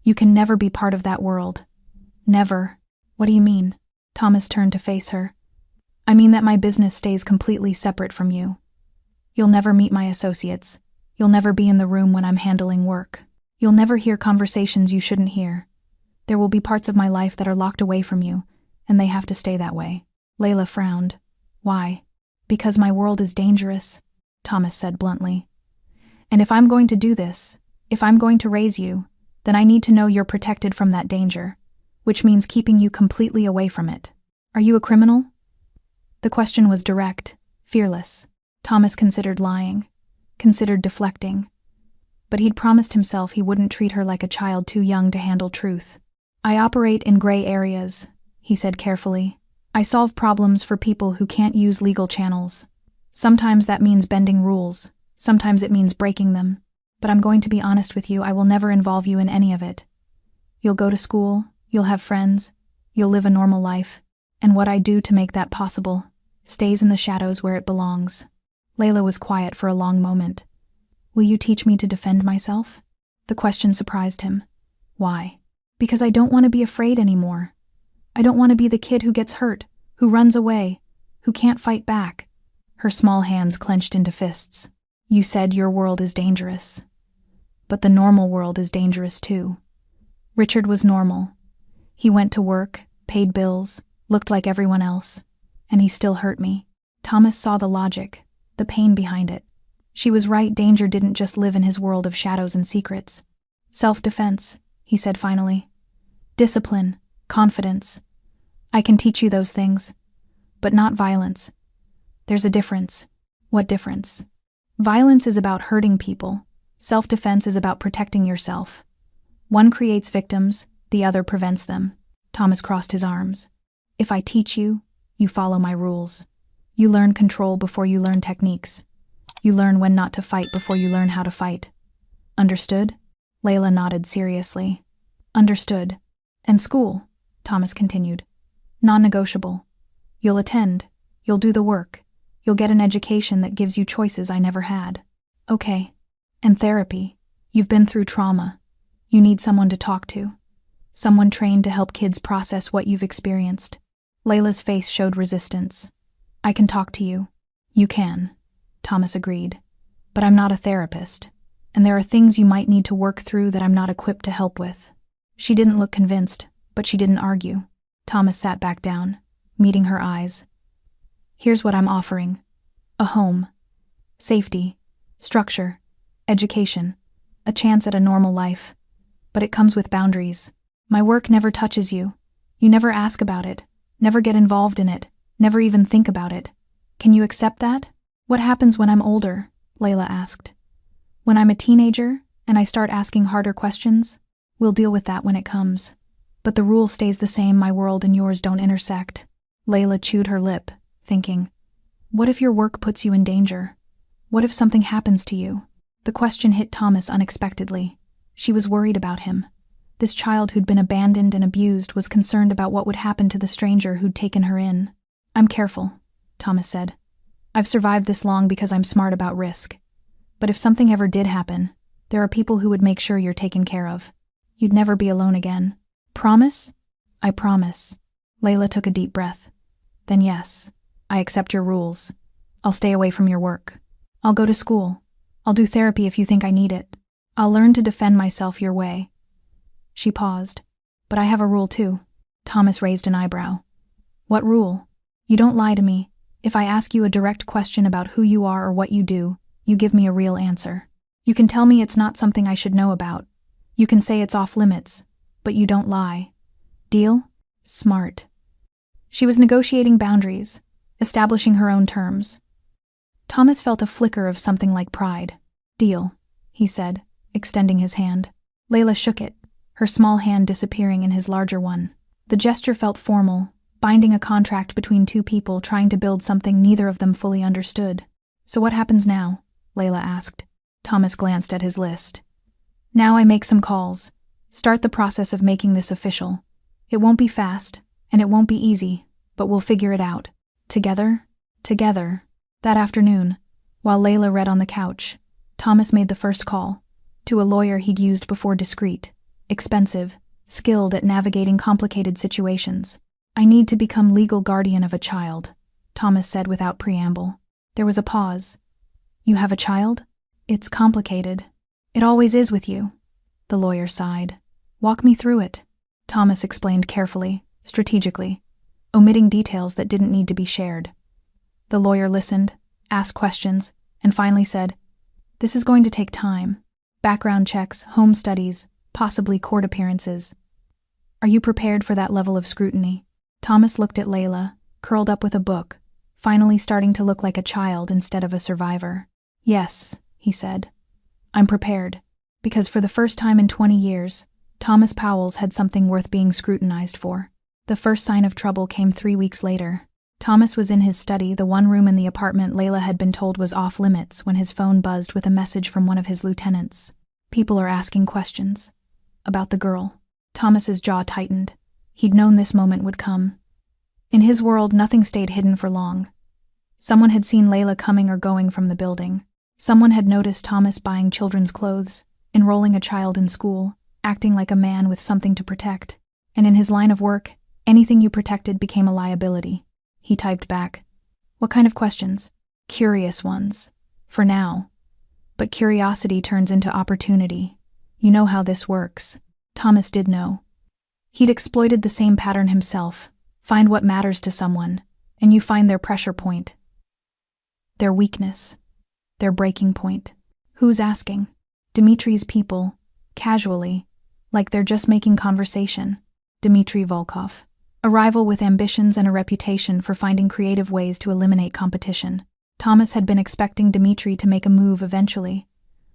[SPEAKER 1] You can never be part of that world. Never." "What do you mean?" Thomas turned to face her. "I mean that my business stays completely separate from you. You'll never meet my associates. You'll never be in the room when I'm handling work. You'll never hear conversations you shouldn't hear. There will be parts of my life that are locked away from you, and they have to stay that way." Layla frowned. "Why?" "Because my world is dangerous," Thomas said bluntly. "And if I'm going to do this, if I'm going to raise you, then I need to know you're protected from that danger, which means keeping you completely away from it." "Are you a criminal?" The question was direct, fearless. Thomas considered lying, considered deflecting. But he'd promised himself he wouldn't treat her like a child too young to handle truth. "I operate in gray areas," he said carefully. "I solve problems for people who can't use legal channels. Sometimes that means bending rules. Sometimes it means breaking them. But I'm going to be honest with you, I will never involve you in any of it. You'll go to school, you'll have friends, you'll live a normal life, and what I do to make that possible stays in the shadows where it belongs. Layla was quiet for a long moment. Will you teach me to defend myself? The question surprised him. Why? Because I don't want to be afraid anymore. I don't want to be the kid who gets hurt, who runs away, who can't fight back. Her small hands clenched into fists. You said your world is dangerous. But the normal world is dangerous too. Richard was normal. He went to work, paid bills, looked like everyone else, and he still hurt me. Thomas saw the logic, the pain behind it. She was right, danger didn't just live in his world of shadows and secrets. Self-defense, he said finally. Discipline, confidence. I can teach you those things, but not violence. There's a difference. What difference? Violence is about hurting people. Self-defense is about protecting yourself. One creates victims, the other prevents them. Thomas crossed his arms. If I teach you, you follow my rules. You learn control before you learn techniques. You learn when not to fight before you learn how to fight. Understood? Layla nodded seriously. Understood. And school, Thomas continued. Non-negotiable. You'll attend. You'll do the work. You'll get an education that gives you choices I never had. Okay. And therapy. You've been through trauma. You need someone to talk to. Someone trained to help kids process what you've experienced. Layla's face showed resistance. I can talk to you. You can, Thomas agreed. But I'm not a therapist, and there are things you might need to work through that I'm not equipped to help with. She didn't look convinced, but she didn't argue. Thomas sat back down, meeting her eyes. Here's what I'm offering. A home. Safety. Structure. Education. A chance at a normal life. But it comes with boundaries. My work never touches you. You never ask about it. Never get involved in it. Never even think about it. Can you accept that? What happens when I'm older? Layla asked. When I'm a teenager, and I start asking harder questions? We'll deal with that when it comes. But the rule stays the same, my world and yours don't intersect. Layla chewed her lip, thinking, what if your work puts you in danger? What if something happens to you? The question hit Thomas unexpectedly. She was worried about him. This child who'd been abandoned and abused was concerned about what would happen to the stranger who'd taken her in. I'm careful, Thomas said. I've survived this long because I'm smart about risk. But if something ever did happen, there are people who would make sure you're taken care of. You'd never be alone again. Promise? I promise. Layla took a deep breath. Then yes, I accept your rules. I'll stay away from your work. I'll go to school. I'll do therapy if you think I need it. I'll learn to defend myself your way. She paused. But I have a rule too. Thomas raised an eyebrow. What rule? You don't lie to me. If I ask you a direct question about who you are or what you do, you give me a real answer. You can tell me it's not something I should know about. You can say it's off limits, but you don't lie. Deal? Smart. She was negotiating boundaries, establishing her own terms. Thomas felt a flicker of something like pride. Deal, he said, extending his hand. Layla shook it, her small hand disappearing in his larger one. The gesture felt formal, binding a contract between two people trying to build something neither of them fully understood. So what happens now? Layla asked. Thomas glanced at his list. Now I make some calls. Start the process of making this official. It won't be fast, and it won't be easy, but we'll figure it out. Together? Together. That afternoon, while Layla read on the couch, Thomas made the first call, to a lawyer he'd used before, discreet, expensive, skilled at navigating complicated situations. I need to become legal guardian of a child, Thomas said without preamble. There was a pause. You have a child? It's complicated. It always is with you. The lawyer sighed. Walk me through it. Thomas explained carefully, strategically, omitting details that didn't need to be shared. The lawyer listened, asked questions, and finally said, This is going to take time. Background checks, home studies, possibly court appearances. Are you prepared for that level of scrutiny? Thomas looked at Layla, curled up with a book, finally starting to look like a child instead of a survivor. Yes, he said. I'm prepared, because for the first time in 20 years, Thomas Powell's had something worth being scrutinized for. The first sign of trouble came 3 weeks later. Thomas was in his study, the one room in the apartment Layla had been told was off limits, when his phone buzzed with a message from one of his lieutenants. People are asking questions. About the girl. Thomas's jaw tightened. He'd known this moment would come. In his world, nothing stayed hidden for long. Someone had seen Layla coming or going from the building. Someone had noticed Thomas buying children's clothes, enrolling a child in school, acting like a man with something to protect. And in his line of work, anything you protected became a liability. He typed back. What kind of questions? Curious ones. For now. But curiosity turns into opportunity. You know how this works. Thomas did know. He'd exploited the same pattern himself. Find what matters to someone, and you find their pressure point. Their weakness. Their breaking point. Who's asking? Dimitri's people. Casually. Like they're just making conversation. Dmitri Volkov. A rival with ambitions and a reputation for finding creative ways to eliminate competition. Thomas had been expecting Dmitri to make a move eventually,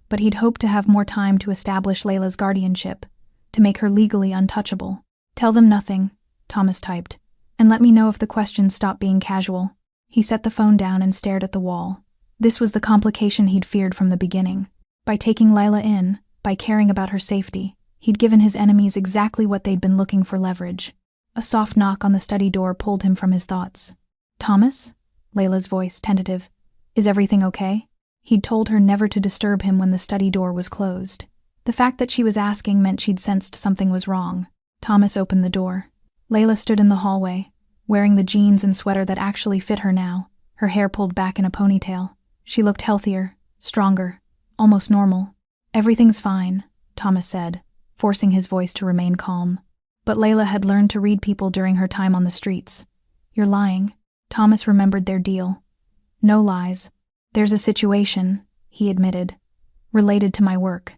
[SPEAKER 1] but he'd hoped to have more time to establish Layla's guardianship, to make her legally untouchable. Tell them nothing, Thomas typed, and let me know if the questions stop being casual. He set the phone down and stared at the wall. This was the complication he'd feared from the beginning. By taking Layla in, by caring about her safety, he'd given his enemies exactly what they'd been looking for: leverage. A soft knock on the study door pulled him from his thoughts. Thomas? Layla's voice, tentative. Is everything okay? He'd told her never to disturb him when the study door was closed. The fact that she was asking meant she'd sensed something was wrong. Thomas opened the door. Layla stood in the hallway, wearing the jeans and sweater that actually fit her now, her hair pulled back in a ponytail. She looked healthier, stronger, almost normal. Everything's fine, Thomas said, forcing his voice to remain calm. But Layla had learned to read people during her time on the streets. You're lying. Thomas remembered their deal. No lies. There's a situation, he admitted, related to my work.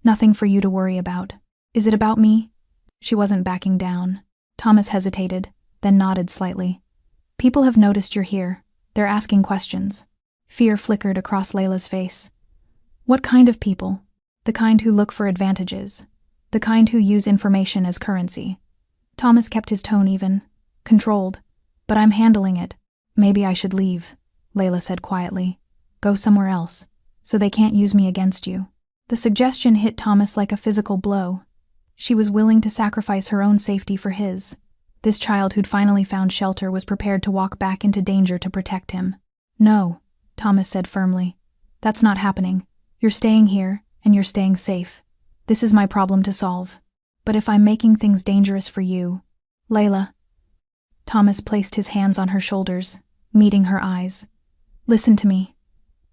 [SPEAKER 1] Nothing for you to worry about. Is it about me? She wasn't backing down. Thomas hesitated, then nodded slightly. People have noticed you're here. They're asking questions. Fear flickered across Layla's face. What kind of people? The kind who look for advantages. The kind who use information as currency. Thomas kept his tone even, controlled. But I'm handling it. Maybe I should leave, Layla said quietly. Go somewhere else, so they can't use me against you. The suggestion hit Thomas like a physical blow. She was willing to sacrifice her own safety for his. This child who'd finally found shelter was prepared to walk back into danger to protect him. No, Thomas said firmly. That's not happening. You're staying here, and you're staying safe. This is my problem to solve. But if I'm making things dangerous for you, Layla. Thomas placed his hands on her shoulders, meeting her eyes. Listen to me.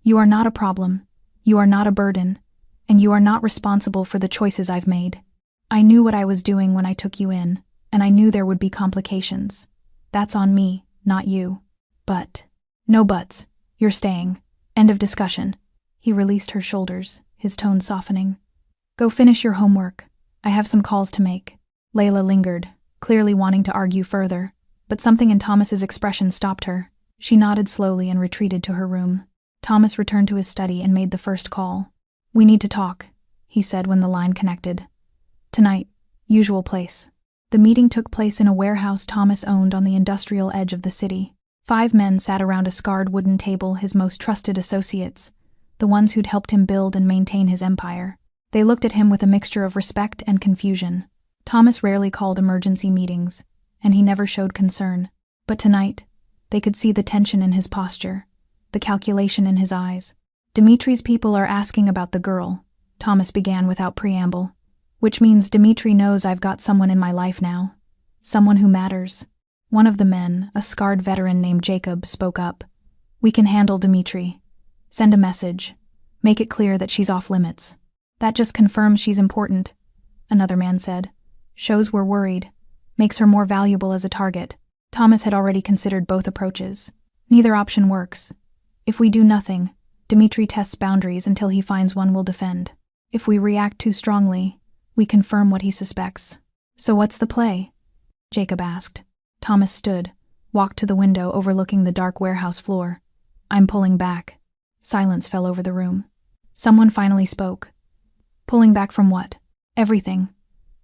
[SPEAKER 1] You are not a problem. You are not a burden. And you are not responsible for the choices I've made. I knew what I was doing when I took you in, and I knew there would be complications. That's on me, not you. But. No buts. You're staying. End of discussion. He released her shoulders, his tone softening. Go finish your homework. I have some calls to make. Layla lingered, clearly wanting to argue further, but something in Thomas's expression stopped her. She nodded slowly and retreated to her room. Thomas returned to his study and made the first call. We need to talk, he said when the line connected. Tonight, usual place. The meeting took place in a warehouse Thomas owned on the industrial edge of the city. 5 men sat around a scarred wooden table, his most trusted associates, the ones who'd helped him build and maintain his empire. They looked at him with a mixture of respect and confusion. Thomas rarely called emergency meetings, and he never showed concern. But tonight, they could see the tension in his posture, the calculation in his eyes. Dimitri's people are asking about the girl, Thomas began without preamble. Which means Dmitri knows I've got someone in my life now. Someone who matters. One of the men, a scarred veteran named Jacob, spoke up. We can handle Dmitri. Send a message. Make it clear that she's off limits. That just confirms she's important, another man said. Shows we're worried. Makes her more valuable as a target. Thomas had already considered both approaches. Neither option works. If we do nothing, Dmitri tests boundaries until he finds one we'll defend. If we react too strongly, we confirm what he suspects. So what's the play? Jacob asked. Thomas stood, walked to the window overlooking the dark warehouse floor. I'm pulling back. Silence fell over the room. Someone finally spoke. Pulling back from what? Everything.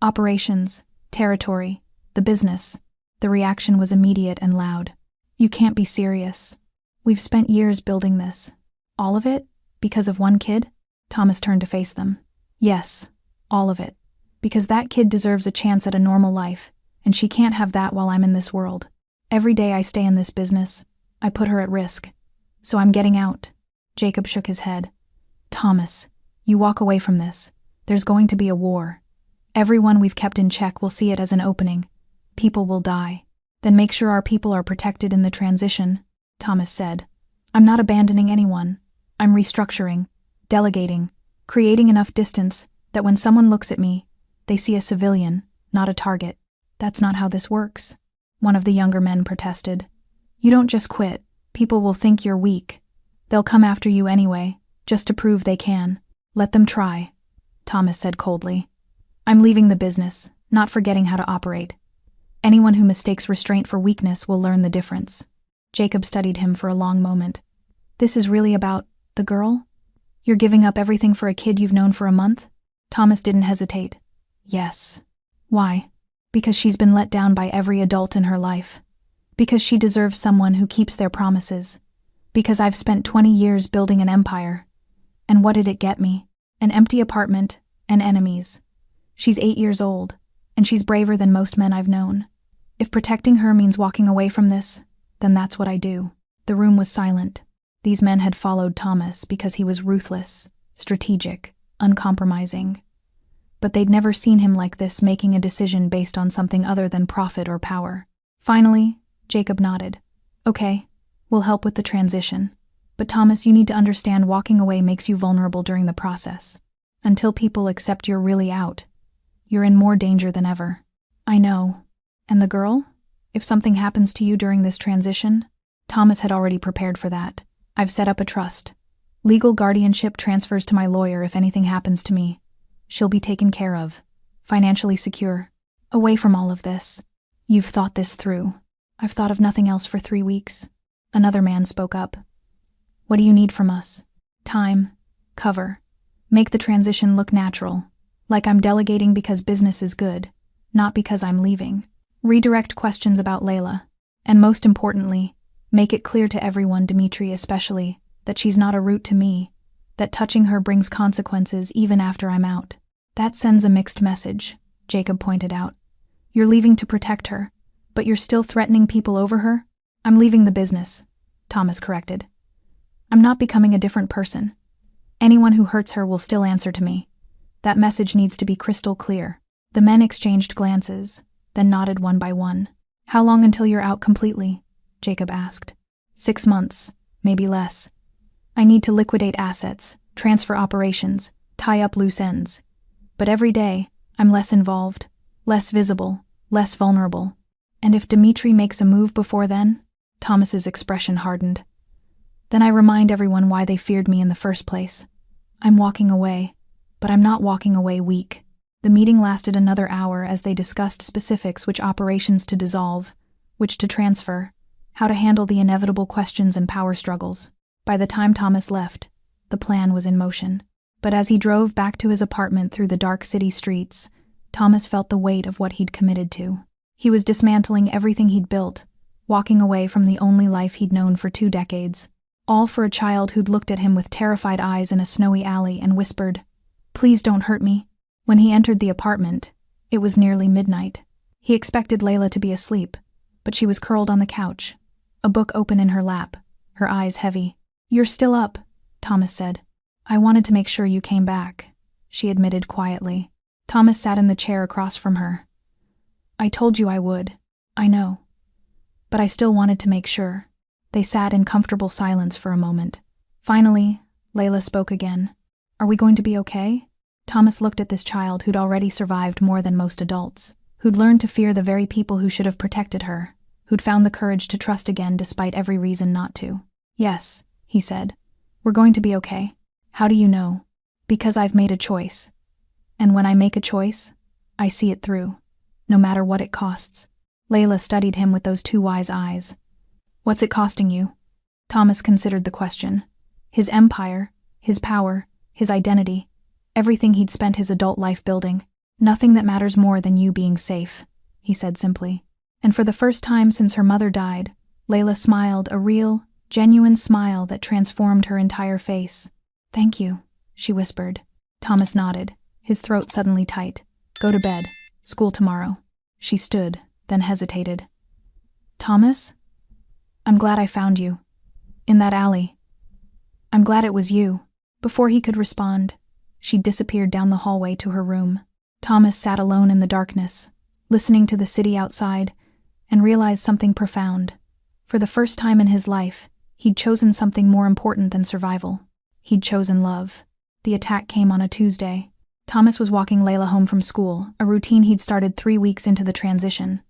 [SPEAKER 1] Operations, territory, the business. The reaction was immediate and loud. You can't be serious. We've spent years building this. All of it? Because of one kid? Thomas turned to face them. Yes, all of it. Because that kid deserves a chance at a normal life, and she can't have that while I'm in this world. Every day I stay in this business, I put her at risk. So I'm getting out. Jacob shook his head. Thomas, you walk away from this. There's going to be a war. Everyone we've kept in check will see it as an opening. People will die. Then make sure our people are protected in the transition, Thomas said. I'm not abandoning anyone. I'm restructuring, delegating, creating enough distance that when someone looks at me, they see a civilian, not a target. That's not how this works, one of the younger men protested. You don't just quit. People will think you're weak. They'll come after you anyway, just to prove they can. Let them try, Thomas said coldly. I'm leaving the business, not forgetting how to operate. Anyone who mistakes restraint for weakness will learn the difference. Jacob studied him for a long moment. This is really about the girl? You're giving up everything for a kid you've known for a month? Thomas didn't hesitate. Yes. Why? Because she's been let down by every adult in her life. Because she deserves someone who keeps their promises. Because I've spent 20 years building an empire. And what did it get me? An empty apartment and enemies. She's 8 years old, and she's braver than most men I've known. If protecting her means walking away from this, then that's what I do. The room was silent. These men had followed Thomas because he was ruthless, strategic, uncompromising. But they'd never seen him like this, making a decision based on something other than profit or power. Finally, Jacob nodded. Okay, we'll help with the transition. But Thomas, you need to understand walking away makes you vulnerable during the process. Until people accept you're really out, you're in more danger than ever. I know. And the girl? If something happens to you during this transition? Thomas had already prepared for that. I've set up a trust. Legal guardianship transfers to my lawyer if anything happens to me. She'll be taken care of. Financially secure. Away from all of this. You've thought this through. I've thought of nothing else for 3 weeks. Another man spoke up. What do you need from us? Time. Cover. Make the transition look natural. Like I'm delegating because business is good, not because I'm leaving. Redirect questions about Layla. And most importantly, make it clear to everyone, Dimitri especially, that she's not a route to me, that touching her brings consequences even after I'm out. That sends a mixed message, Jacob pointed out. You're leaving to protect her, but you're still threatening people over her? I'm leaving the business, Thomas corrected. I'm not becoming a different person. Anyone who hurts her will still answer to me. That message needs to be crystal clear. The men exchanged glances, then nodded one by one. How long until you're out completely? Jacob asked. 6 months, maybe less. I need to liquidate assets, transfer operations, tie up loose ends. But every day, I'm less involved, less visible, less vulnerable. And if Dimitri makes a move before then? Thomas's expression hardened. Then I remind everyone why they feared me in the first place. I'm walking away, but I'm not walking away weak. The meeting lasted another hour as they discussed specifics, which operations to dissolve, which to transfer, how to handle the inevitable questions and power struggles. By the time Thomas left, the plan was in motion. But as he drove back to his apartment through the dark city streets, Thomas felt the weight of what he'd committed to. He was dismantling everything he'd built, walking away from the only life he'd known for 2 decades. All for a child who'd looked at him with terrified eyes in a snowy alley and whispered, "Please don't hurt me." When he entered the apartment, it was nearly midnight. He expected Layla to be asleep, but she was curled on the couch, a book open in her lap, her eyes heavy. "You're still up," Thomas said. "I wanted to make sure you came back," she admitted quietly. Thomas sat in the chair across from her. "I told you I would. I know. But I still wanted to make sure." They sat in comfortable silence for a moment. Finally, Layla spoke again. "Are we going to be okay?" Thomas looked at this child who'd already survived more than most adults, who'd learned to fear the very people who should have protected her, who'd found the courage to trust again despite every reason not to. "Yes," he said. "We're going to be okay." "How do you know?" "Because I've made a choice. And when I make a choice, I see it through, no matter what it costs." Layla studied him with those 2 wise eyes. "What's it costing you?" Thomas considered the question. His empire, his power, his identity, everything he'd spent his adult life building. "Nothing that matters more than you being safe," he said simply. And for the first time since her mother died, Layla smiled, a real, genuine smile that transformed her entire face. "Thank you," she whispered. Thomas nodded, his throat suddenly tight. "Go to bed. School tomorrow." She stood, then hesitated. "Thomas? I'm glad I found you. In that alley. I'm glad it was you." Before he could respond, she disappeared down the hallway to her room. Thomas sat alone in the darkness, listening to the city outside, and realized something profound. For the first time in his life, he'd chosen something more important than survival. He'd chosen love. The attack came on a Tuesday. Thomas was walking Layla home from school, a routine he'd started 3 weeks into the transition.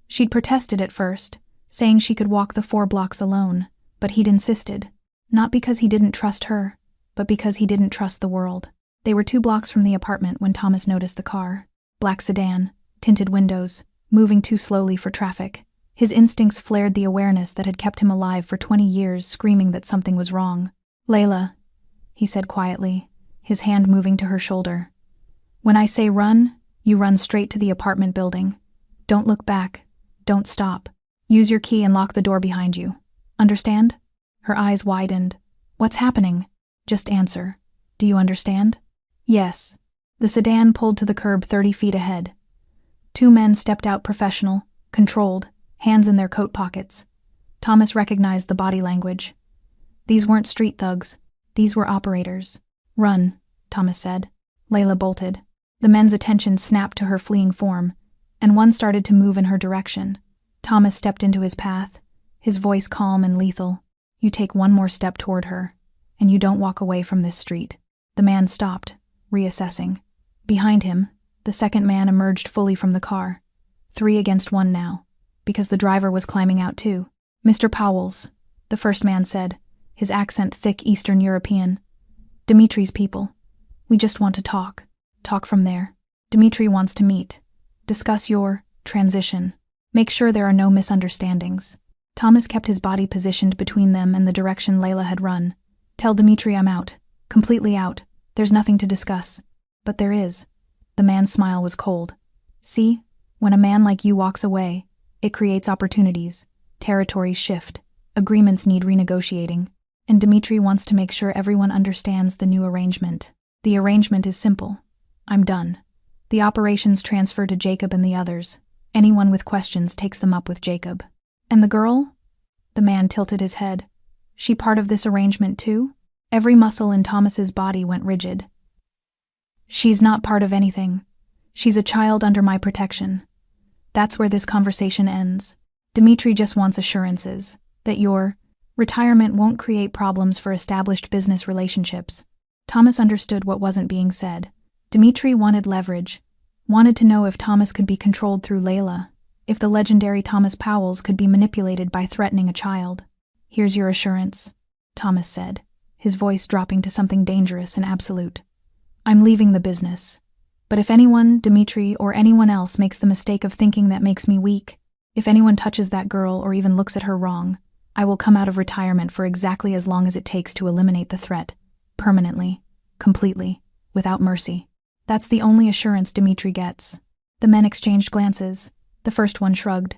[SPEAKER 1] She'd protested at first, saying she could walk the 4 blocks alone, but he'd insisted, not because he didn't trust her, but because he didn't trust the world. They were 2 blocks from the apartment when Thomas noticed the car. Black sedan, tinted windows, moving too slowly for traffic. His instincts flared the awareness that had kept him alive for 20 years, screaming that something was wrong. "Layla," he said quietly, his hand moving to her shoulder. "When I say run, you run straight to the apartment building. Don't look back. Don't stop. Use your key and lock the door behind you. Understand?" Her eyes widened. "What's happening?" "Just answer. Do you understand?" "Yes." The sedan pulled to the curb 30 feet ahead. 2 men stepped out, professional, controlled, hands in their coat pockets. Thomas recognized the body language. These weren't street thugs. These were operators. "Run," Thomas said. Layla bolted. The men's attention snapped to her fleeing form, and one started to move in her direction. Thomas stepped into his path, his voice calm and lethal. "You take 1 more step toward her, and you don't walk away from this street." The man stopped, reassessing. Behind him, the second man emerged fully from the car. 3 against 1 now, because the driver was climbing out too. "Mr. Powell's," the first man said, his accent thick Eastern European. "Dimitri's people. We just want to talk. Talk from there. Dimitri wants to meet. Discuss your transition. Make sure there are no misunderstandings." Thomas kept his body positioned between them and the direction Layla had run. "Tell Dimitri I'm out. Completely out. There's nothing to discuss." "But there is." The man's smile was cold. "See, when a man like you walks away, it creates opportunities. Territories shift. Agreements need renegotiating. And Dimitri wants to make sure everyone understands the new arrangement. The arrangement is simple. I'm done. The operations transfer to Jacob and the others. Anyone with questions takes them up with Jacob." "And the girl?" The man tilted his head. "She part of this arrangement too?" Every muscle in Thomas's body went rigid. "She's not part of anything. She's a child under my protection. That's where this conversation ends. Dimitri just wants assurances that your retirement won't create problems for established business relationships." Thomas understood what wasn't being said. Dimitri wanted leverage, wanted to know if Thomas could be controlled through Layla, if the legendary Thomas Powell's could be manipulated by threatening a child. "Here's your assurance," Thomas said, his voice dropping to something dangerous and absolute. "I'm leaving the business. But if anyone, Dimitri, or anyone else makes the mistake of thinking that makes me weak, if anyone touches that girl or even looks at her wrong, I will come out of retirement for exactly as long as it takes to eliminate the threat. Permanently, completely, without mercy." That's the only assurance Dimitri gets. The men exchanged glances. The first one shrugged.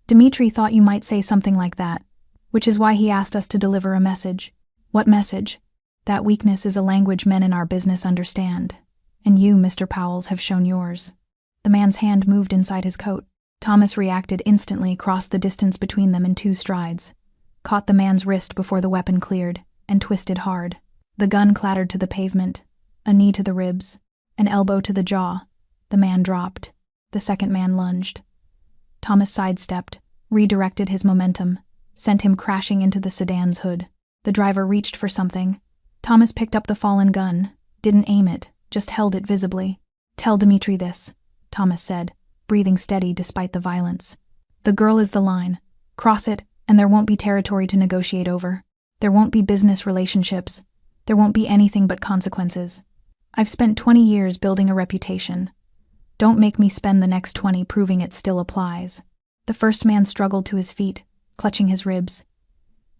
[SPEAKER 1] "Dimitri thought you might say something like that, which is why he asked us to deliver a message." "What message?" "That weakness is a language men in our business understand. And you, Mr. Powell's, have shown yours." The man's hand moved inside his coat. Thomas reacted instantly, crossed the distance between them in 2 strides, caught the man's wrist before the weapon cleared, and twisted hard. The gun clattered to the pavement, a knee to the ribs, an elbow to the jaw. The man dropped. The second man lunged. Thomas sidestepped, redirected his momentum, sent him crashing into the sedan's hood. The driver reached for something. Thomas picked up the fallen gun, didn't aim it, just held it visibly. "Tell Dimitri this," Thomas said, breathing steady despite the violence. "The girl is the line. Cross it, and there won't be territory to negotiate over. There won't be business relationships. There won't be anything but consequences. I've spent 20 years building a reputation. Don't make me spend the next 20 proving it still applies." The first man struggled to his feet, clutching his ribs.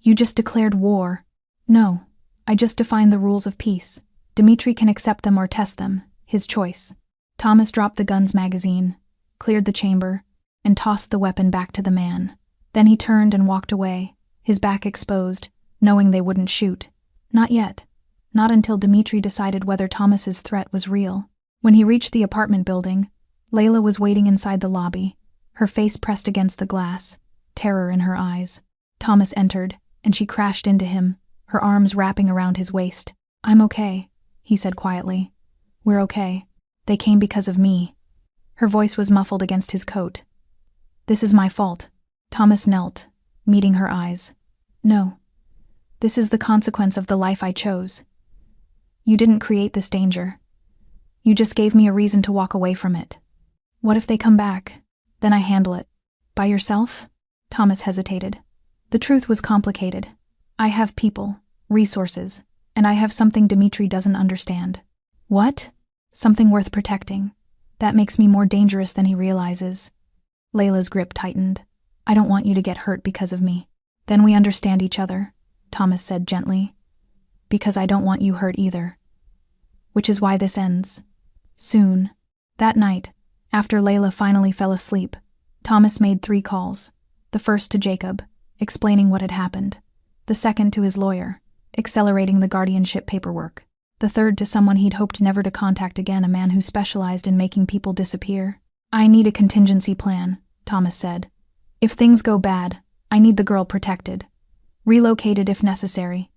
[SPEAKER 1] "You just declared war." "No, I just defined the rules of peace. Dimitri can accept them or test them, his choice." Thomas dropped the gun's magazine, cleared the chamber, and tossed the weapon back to the man. Then he turned and walked away, his back exposed, knowing they wouldn't shoot. Not yet. Not until Dimitri decided whether Thomas's threat was real. When he reached the apartment building, Layla was waiting inside the lobby, her face pressed against the glass, terror in her eyes. Thomas entered, and she crashed into him, her arms wrapping around his waist. "I'm okay," he said quietly. "We're okay. They came because of me." Her voice was muffled against his coat. "This is my fault." Thomas knelt, meeting her eyes. "No. This is the consequence of the life I chose. You didn't create this danger. You just gave me a reason to walk away from it. What if they come back? Then I handle it. By yourself?" Thomas hesitated. The truth was complicated. "I have people, resources, and I have something Dimitri doesn't understand." "What?" "Something worth protecting. That makes me more dangerous than he realizes." Layla's grip tightened. "I don't want you to get hurt because of me." "Then we understand each other," Thomas said gently. "Because I don't want you hurt either. Which is why this ends. Soon." That night, after Layla finally fell asleep, Thomas made 3 calls. The first to Jacob, explaining what had happened. The second to his lawyer, accelerating the guardianship paperwork. The third to someone he'd hoped never to contact again, a man who specialized in making people disappear. "I need a contingency plan," Thomas said. "If things go bad, I need the girl protected. Relocated if necessary.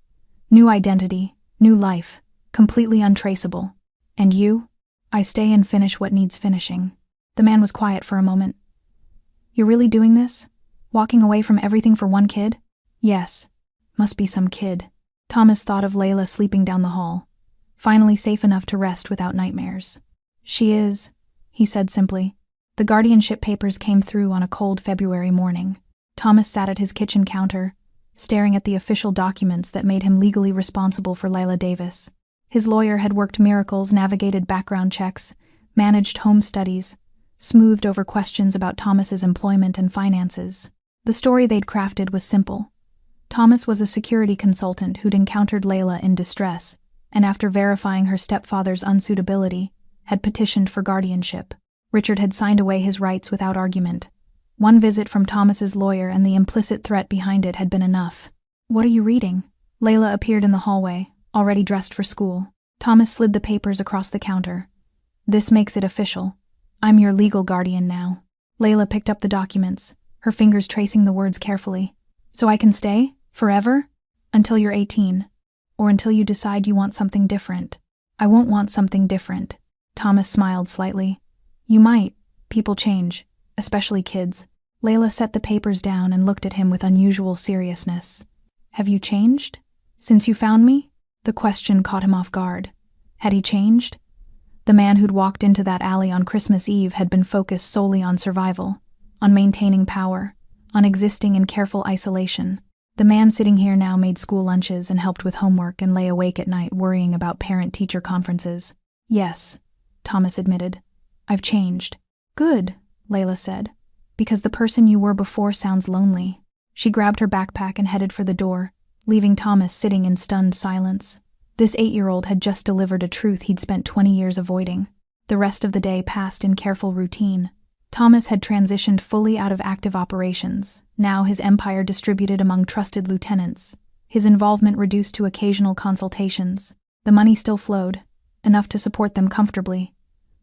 [SPEAKER 1] New identity, new life, completely untraceable. And you? I stay and finish what needs finishing." The man was quiet for a moment. "You're really doing this? Walking away from everything for one kid?" "Yes. Must be some kid." Thomas thought of Layla sleeping down the hall, finally safe enough to rest without nightmares. "She is," he said simply. The guardianship papers came through on a cold February morning. Thomas sat at his kitchen counter, staring at the official documents that made him legally responsible for Layla Davis. His lawyer had worked miracles, navigated background checks, managed home studies, smoothed over questions about Thomas's employment and finances. The story they'd crafted was simple. Thomas was a security consultant who'd encountered Layla in distress, and after verifying her stepfather's unsuitability, had petitioned for guardianship. Richard had signed away his rights without argument. One visit from Thomas's lawyer and the implicit threat behind it had been enough. "What are you reading?" Layla appeared in the hallway, already dressed for school. Thomas slid the papers across the counter. "This makes it official. I'm your legal guardian now." Layla picked up the documents, her fingers tracing the words carefully. "So I can stay? Forever? Until you're 18. Or until you decide you want something different." "I won't want something different." Thomas smiled slightly. "You might. People change, especially kids." Layla set the papers down and looked at him with unusual seriousness. "Have you changed? Since you found me?" The question caught him off guard. Had he changed? The man who'd walked into that alley on Christmas Eve had been focused solely on survival, on maintaining power, on existing in careful isolation. The man sitting here now made school lunches and helped with homework and lay awake at night worrying about parent-teacher conferences. "Yes," Thomas admitted. "I've changed." "Good," Layla said, "because the person you were before sounds lonely." She grabbed her backpack and headed for the door, leaving Thomas sitting in stunned silence. This 8-year-old had just delivered a truth he'd spent 20 years avoiding. The rest of the day passed in careful routine. Thomas had transitioned fully out of active operations, now his empire distributed among trusted lieutenants, his involvement reduced to occasional consultations. The money still flowed, enough to support them comfortably,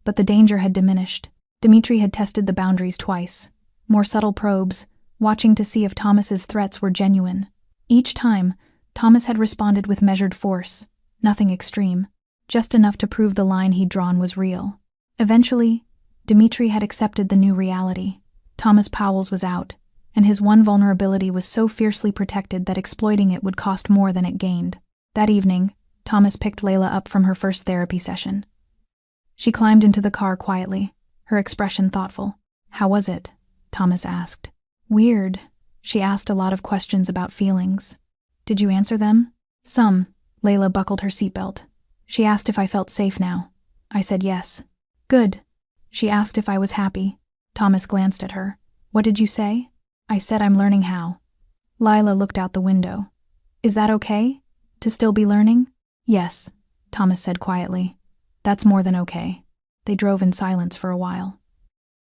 [SPEAKER 1] but the danger had diminished. Dimitri had tested the boundaries twice, more subtle probes, watching to see if Thomas's threats were genuine. Each time, Thomas had responded with measured force, nothing extreme, just enough to prove the line he'd drawn was real. Eventually, Dimitri had accepted the new reality. Thomas Powell's was out, and his one vulnerability was so fiercely protected that exploiting it would cost more than it gained. That evening, Thomas picked Layla up from her first therapy session. She climbed into the car quietly, her expression thoughtful. "How was it?" Thomas asked. "Weird." She asked a lot of questions about feelings. "Did you answer them?" "Some." Layla buckled her seatbelt. She asked if I felt safe now. I said yes. "Good." She asked if I was happy. Thomas glanced at her. "What did you say?" I said I'm learning how. Lila looked out the window. "Is that okay? To still be learning?" "Yes," Thomas said quietly. "That's more than okay." They drove in silence for a while.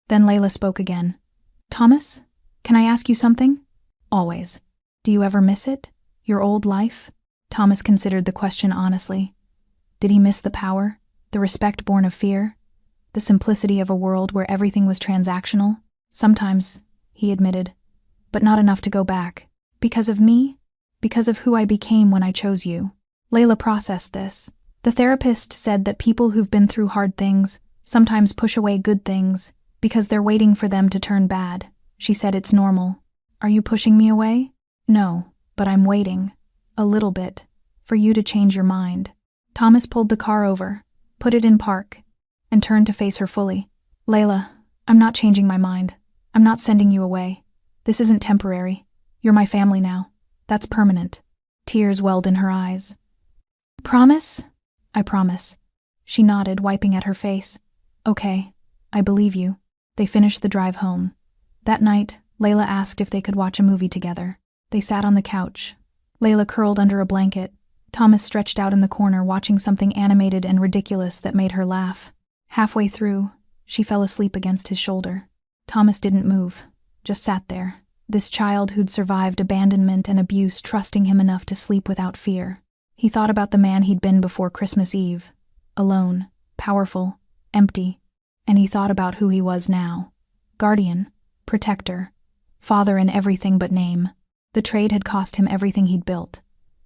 [SPEAKER 1] Then Layla spoke again. "Thomas, can I ask you something?" Always. Do you ever miss it? Your old life? Thomas considered the question honestly. Did he miss the power? The respect born of fear? The simplicity of a world where everything was transactional? Sometimes, he admitted, but not enough to go back. Because of me? Because of who I became when I chose you. Layla processed this. The therapist said that people who've been through hard things sometimes push away good things because they're waiting for them to turn bad. She said it's normal. Are you pushing me away? No, but I'm waiting, a little bit, for you to change your mind. Thomas pulled the car over, put it in park, and turned to face her fully. Layla, I'm not changing my mind. I'm not sending you away. This isn't temporary. You're my family now. That's permanent. Tears welled in her eyes. Promise? I promise. She nodded, wiping at her face. Okay, I believe you. They finished the drive home. That night, Layla asked if they could watch a movie together. They sat on the couch. Layla curled under a blanket. Thomas stretched out in the corner, watching something animated and ridiculous that made her laugh. Halfway through, she fell asleep against his shoulder. Thomas didn't move, just sat there, this child who'd survived abandonment and abuse trusting him enough to sleep without fear. He thought about the man he'd been before Christmas Eve, alone, powerful, empty, and he thought about who he was now. Guardian, protector, father in everything but name. The trade had cost him everything he'd built,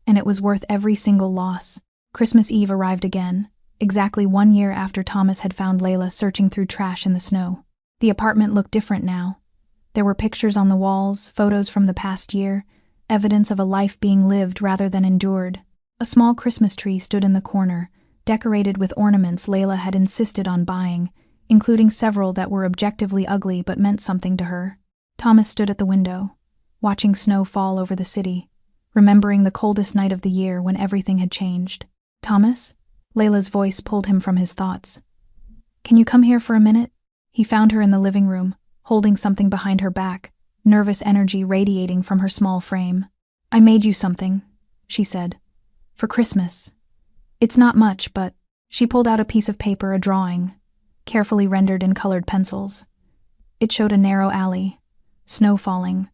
[SPEAKER 1] and it was worth every single loss. Christmas Eve arrived again, exactly 1 year after Thomas had found Layla searching through trash in the snow. The apartment looked different now. There were pictures on the walls, photos from the past year, evidence of a life being lived rather than endured. A small Christmas tree stood in the corner, decorated with ornaments Layla had insisted on buying, including several that were objectively ugly but meant something to her. Thomas stood at the window, watching snow fall over the city, remembering the coldest night of the year when everything had changed. Thomas? Layla's voice pulled him from his thoughts. Can you come here for a minute? He found her in the living room, holding something behind her back, nervous energy radiating from her small frame. I made you something, she said. For Christmas. It's not much, but she pulled out a piece of paper, a drawing, carefully rendered in colored pencils. It showed a narrow alley, snow falling,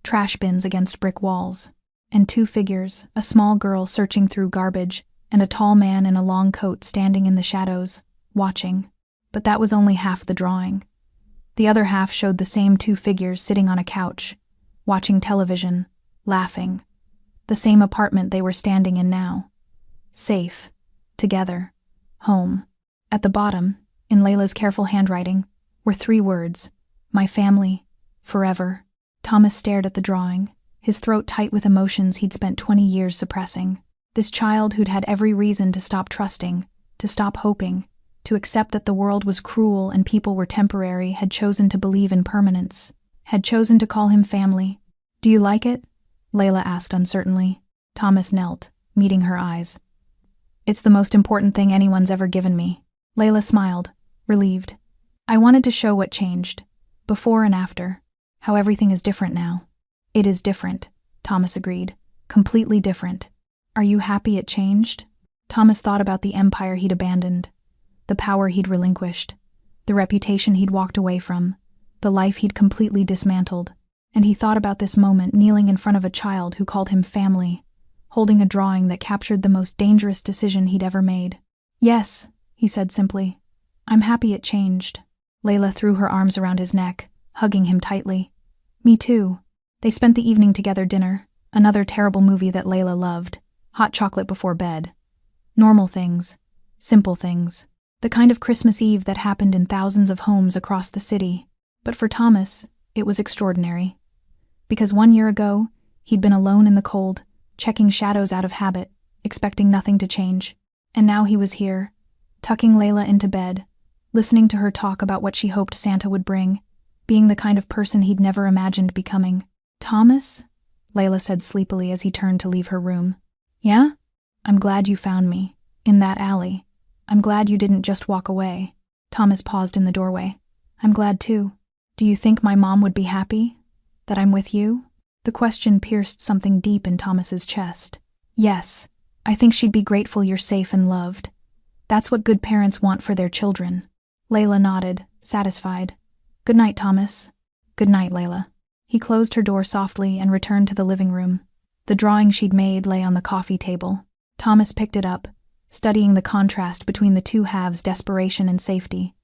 [SPEAKER 1] trash bins against brick walls, and 2 figures, a small girl searching through garbage, and a tall man in a long coat standing in the shadows, watching. But that was only half the drawing. The other half showed the same 2 figures sitting on a couch, watching television, laughing. The same apartment they were standing in now. Safe. Together. Home. At the bottom, in Layla's careful handwriting, were 3 words. My family. Forever. Thomas stared at the drawing, his throat tight with emotions he'd spent 20 years suppressing. This child who'd had every reason to stop trusting, to stop hoping, to accept that the world was cruel and people were temporary, had chosen to believe in permanence, had chosen to call him family. Do you like it? Layla asked uncertainly. Thomas knelt, meeting her eyes. It's the most important thing anyone's ever given me. Layla smiled, relieved. I wanted to show what changed, before and after, how everything is different now. It is different, Thomas agreed. Completely different. Are you happy it changed? Thomas thought about the empire he'd abandoned, the power he'd relinquished, the reputation he'd walked away from, the life he'd completely dismantled. And he thought about this moment kneeling in front of a child who called him family, holding a drawing that captured the most dangerous decision he'd ever made. Yes, he said simply. I'm happy it changed. Layla threw her arms around his neck, hugging him tightly. Me too. They spent the evening together, dinner, another terrible movie that Layla loved, hot chocolate before bed. Normal things, simple things, the kind of Christmas Eve that happened in thousands of homes across the city. But for Thomas, it was extraordinary. Because 1 year ago, he'd been alone in the cold, checking shadows out of habit, expecting nothing to change. And now he was here, tucking Layla into bed, listening to her talk about what she hoped Santa would bring, being the kind of person he'd never imagined becoming. Thomas? Layla said sleepily as he turned to leave her room. Yeah? I'm glad you found me, in that alley. I'm glad you didn't just walk away. Thomas paused in the doorway. I'm glad too. Do you think my mom would be happy? That I'm with you? The question pierced something deep in Thomas's chest. Yes, I think she'd be grateful you're safe and loved. That's what good parents want for their children. Layla nodded, satisfied. Good night, Thomas. Good night, Layla. He closed her door softly and returned to the living room. The drawing she'd made lay on the coffee table. Thomas picked it up, studying the contrast between the two halves: desperation and safety,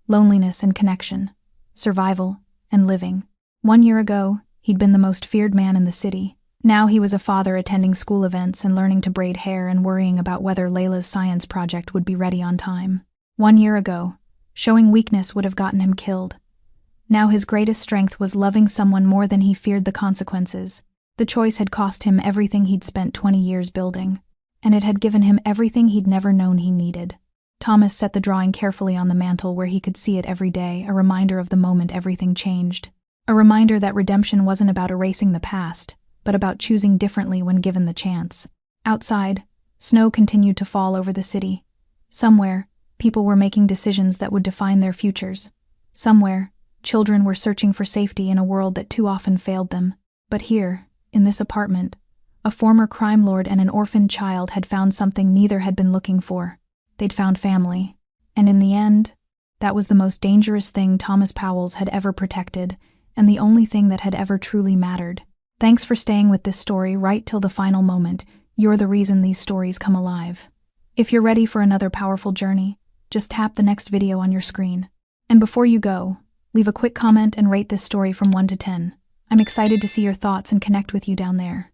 [SPEAKER 1] loneliness and connection, survival and living. 1 year ago, he'd been the most feared man in the city. Now he was a father attending school events and learning to braid hair and worrying about whether Layla's science project would be ready on time. 1 year ago, showing weakness would have gotten him killed. Now his greatest strength was loving someone more than he feared the consequences. The choice had cost him everything he'd spent 20 years building, and it had given him everything he'd never known he needed. Thomas set the drawing carefully on the mantel where he could see it every day, a reminder of the moment everything changed. A reminder that redemption wasn't about erasing the past, but about choosing differently when given the chance. Outside, snow continued to fall over the city. Somewhere, people were making decisions that would define their futures. Somewhere, children were searching for safety in a world that too often failed them. But here, in this apartment, a former crime lord and an orphaned child had found something neither had been looking for. They'd found family. And in the end, that was the most dangerous thing Thomas Powell's had ever protected, and the only thing that had ever truly mattered. Thanks for staying with this story right till the final moment. You're the reason these stories come alive. If you're ready for another powerful journey, just tap the next video on your screen. And before you go, leave a quick comment and rate this story from 1 to 10. I'm excited to see your thoughts and connect with you down there.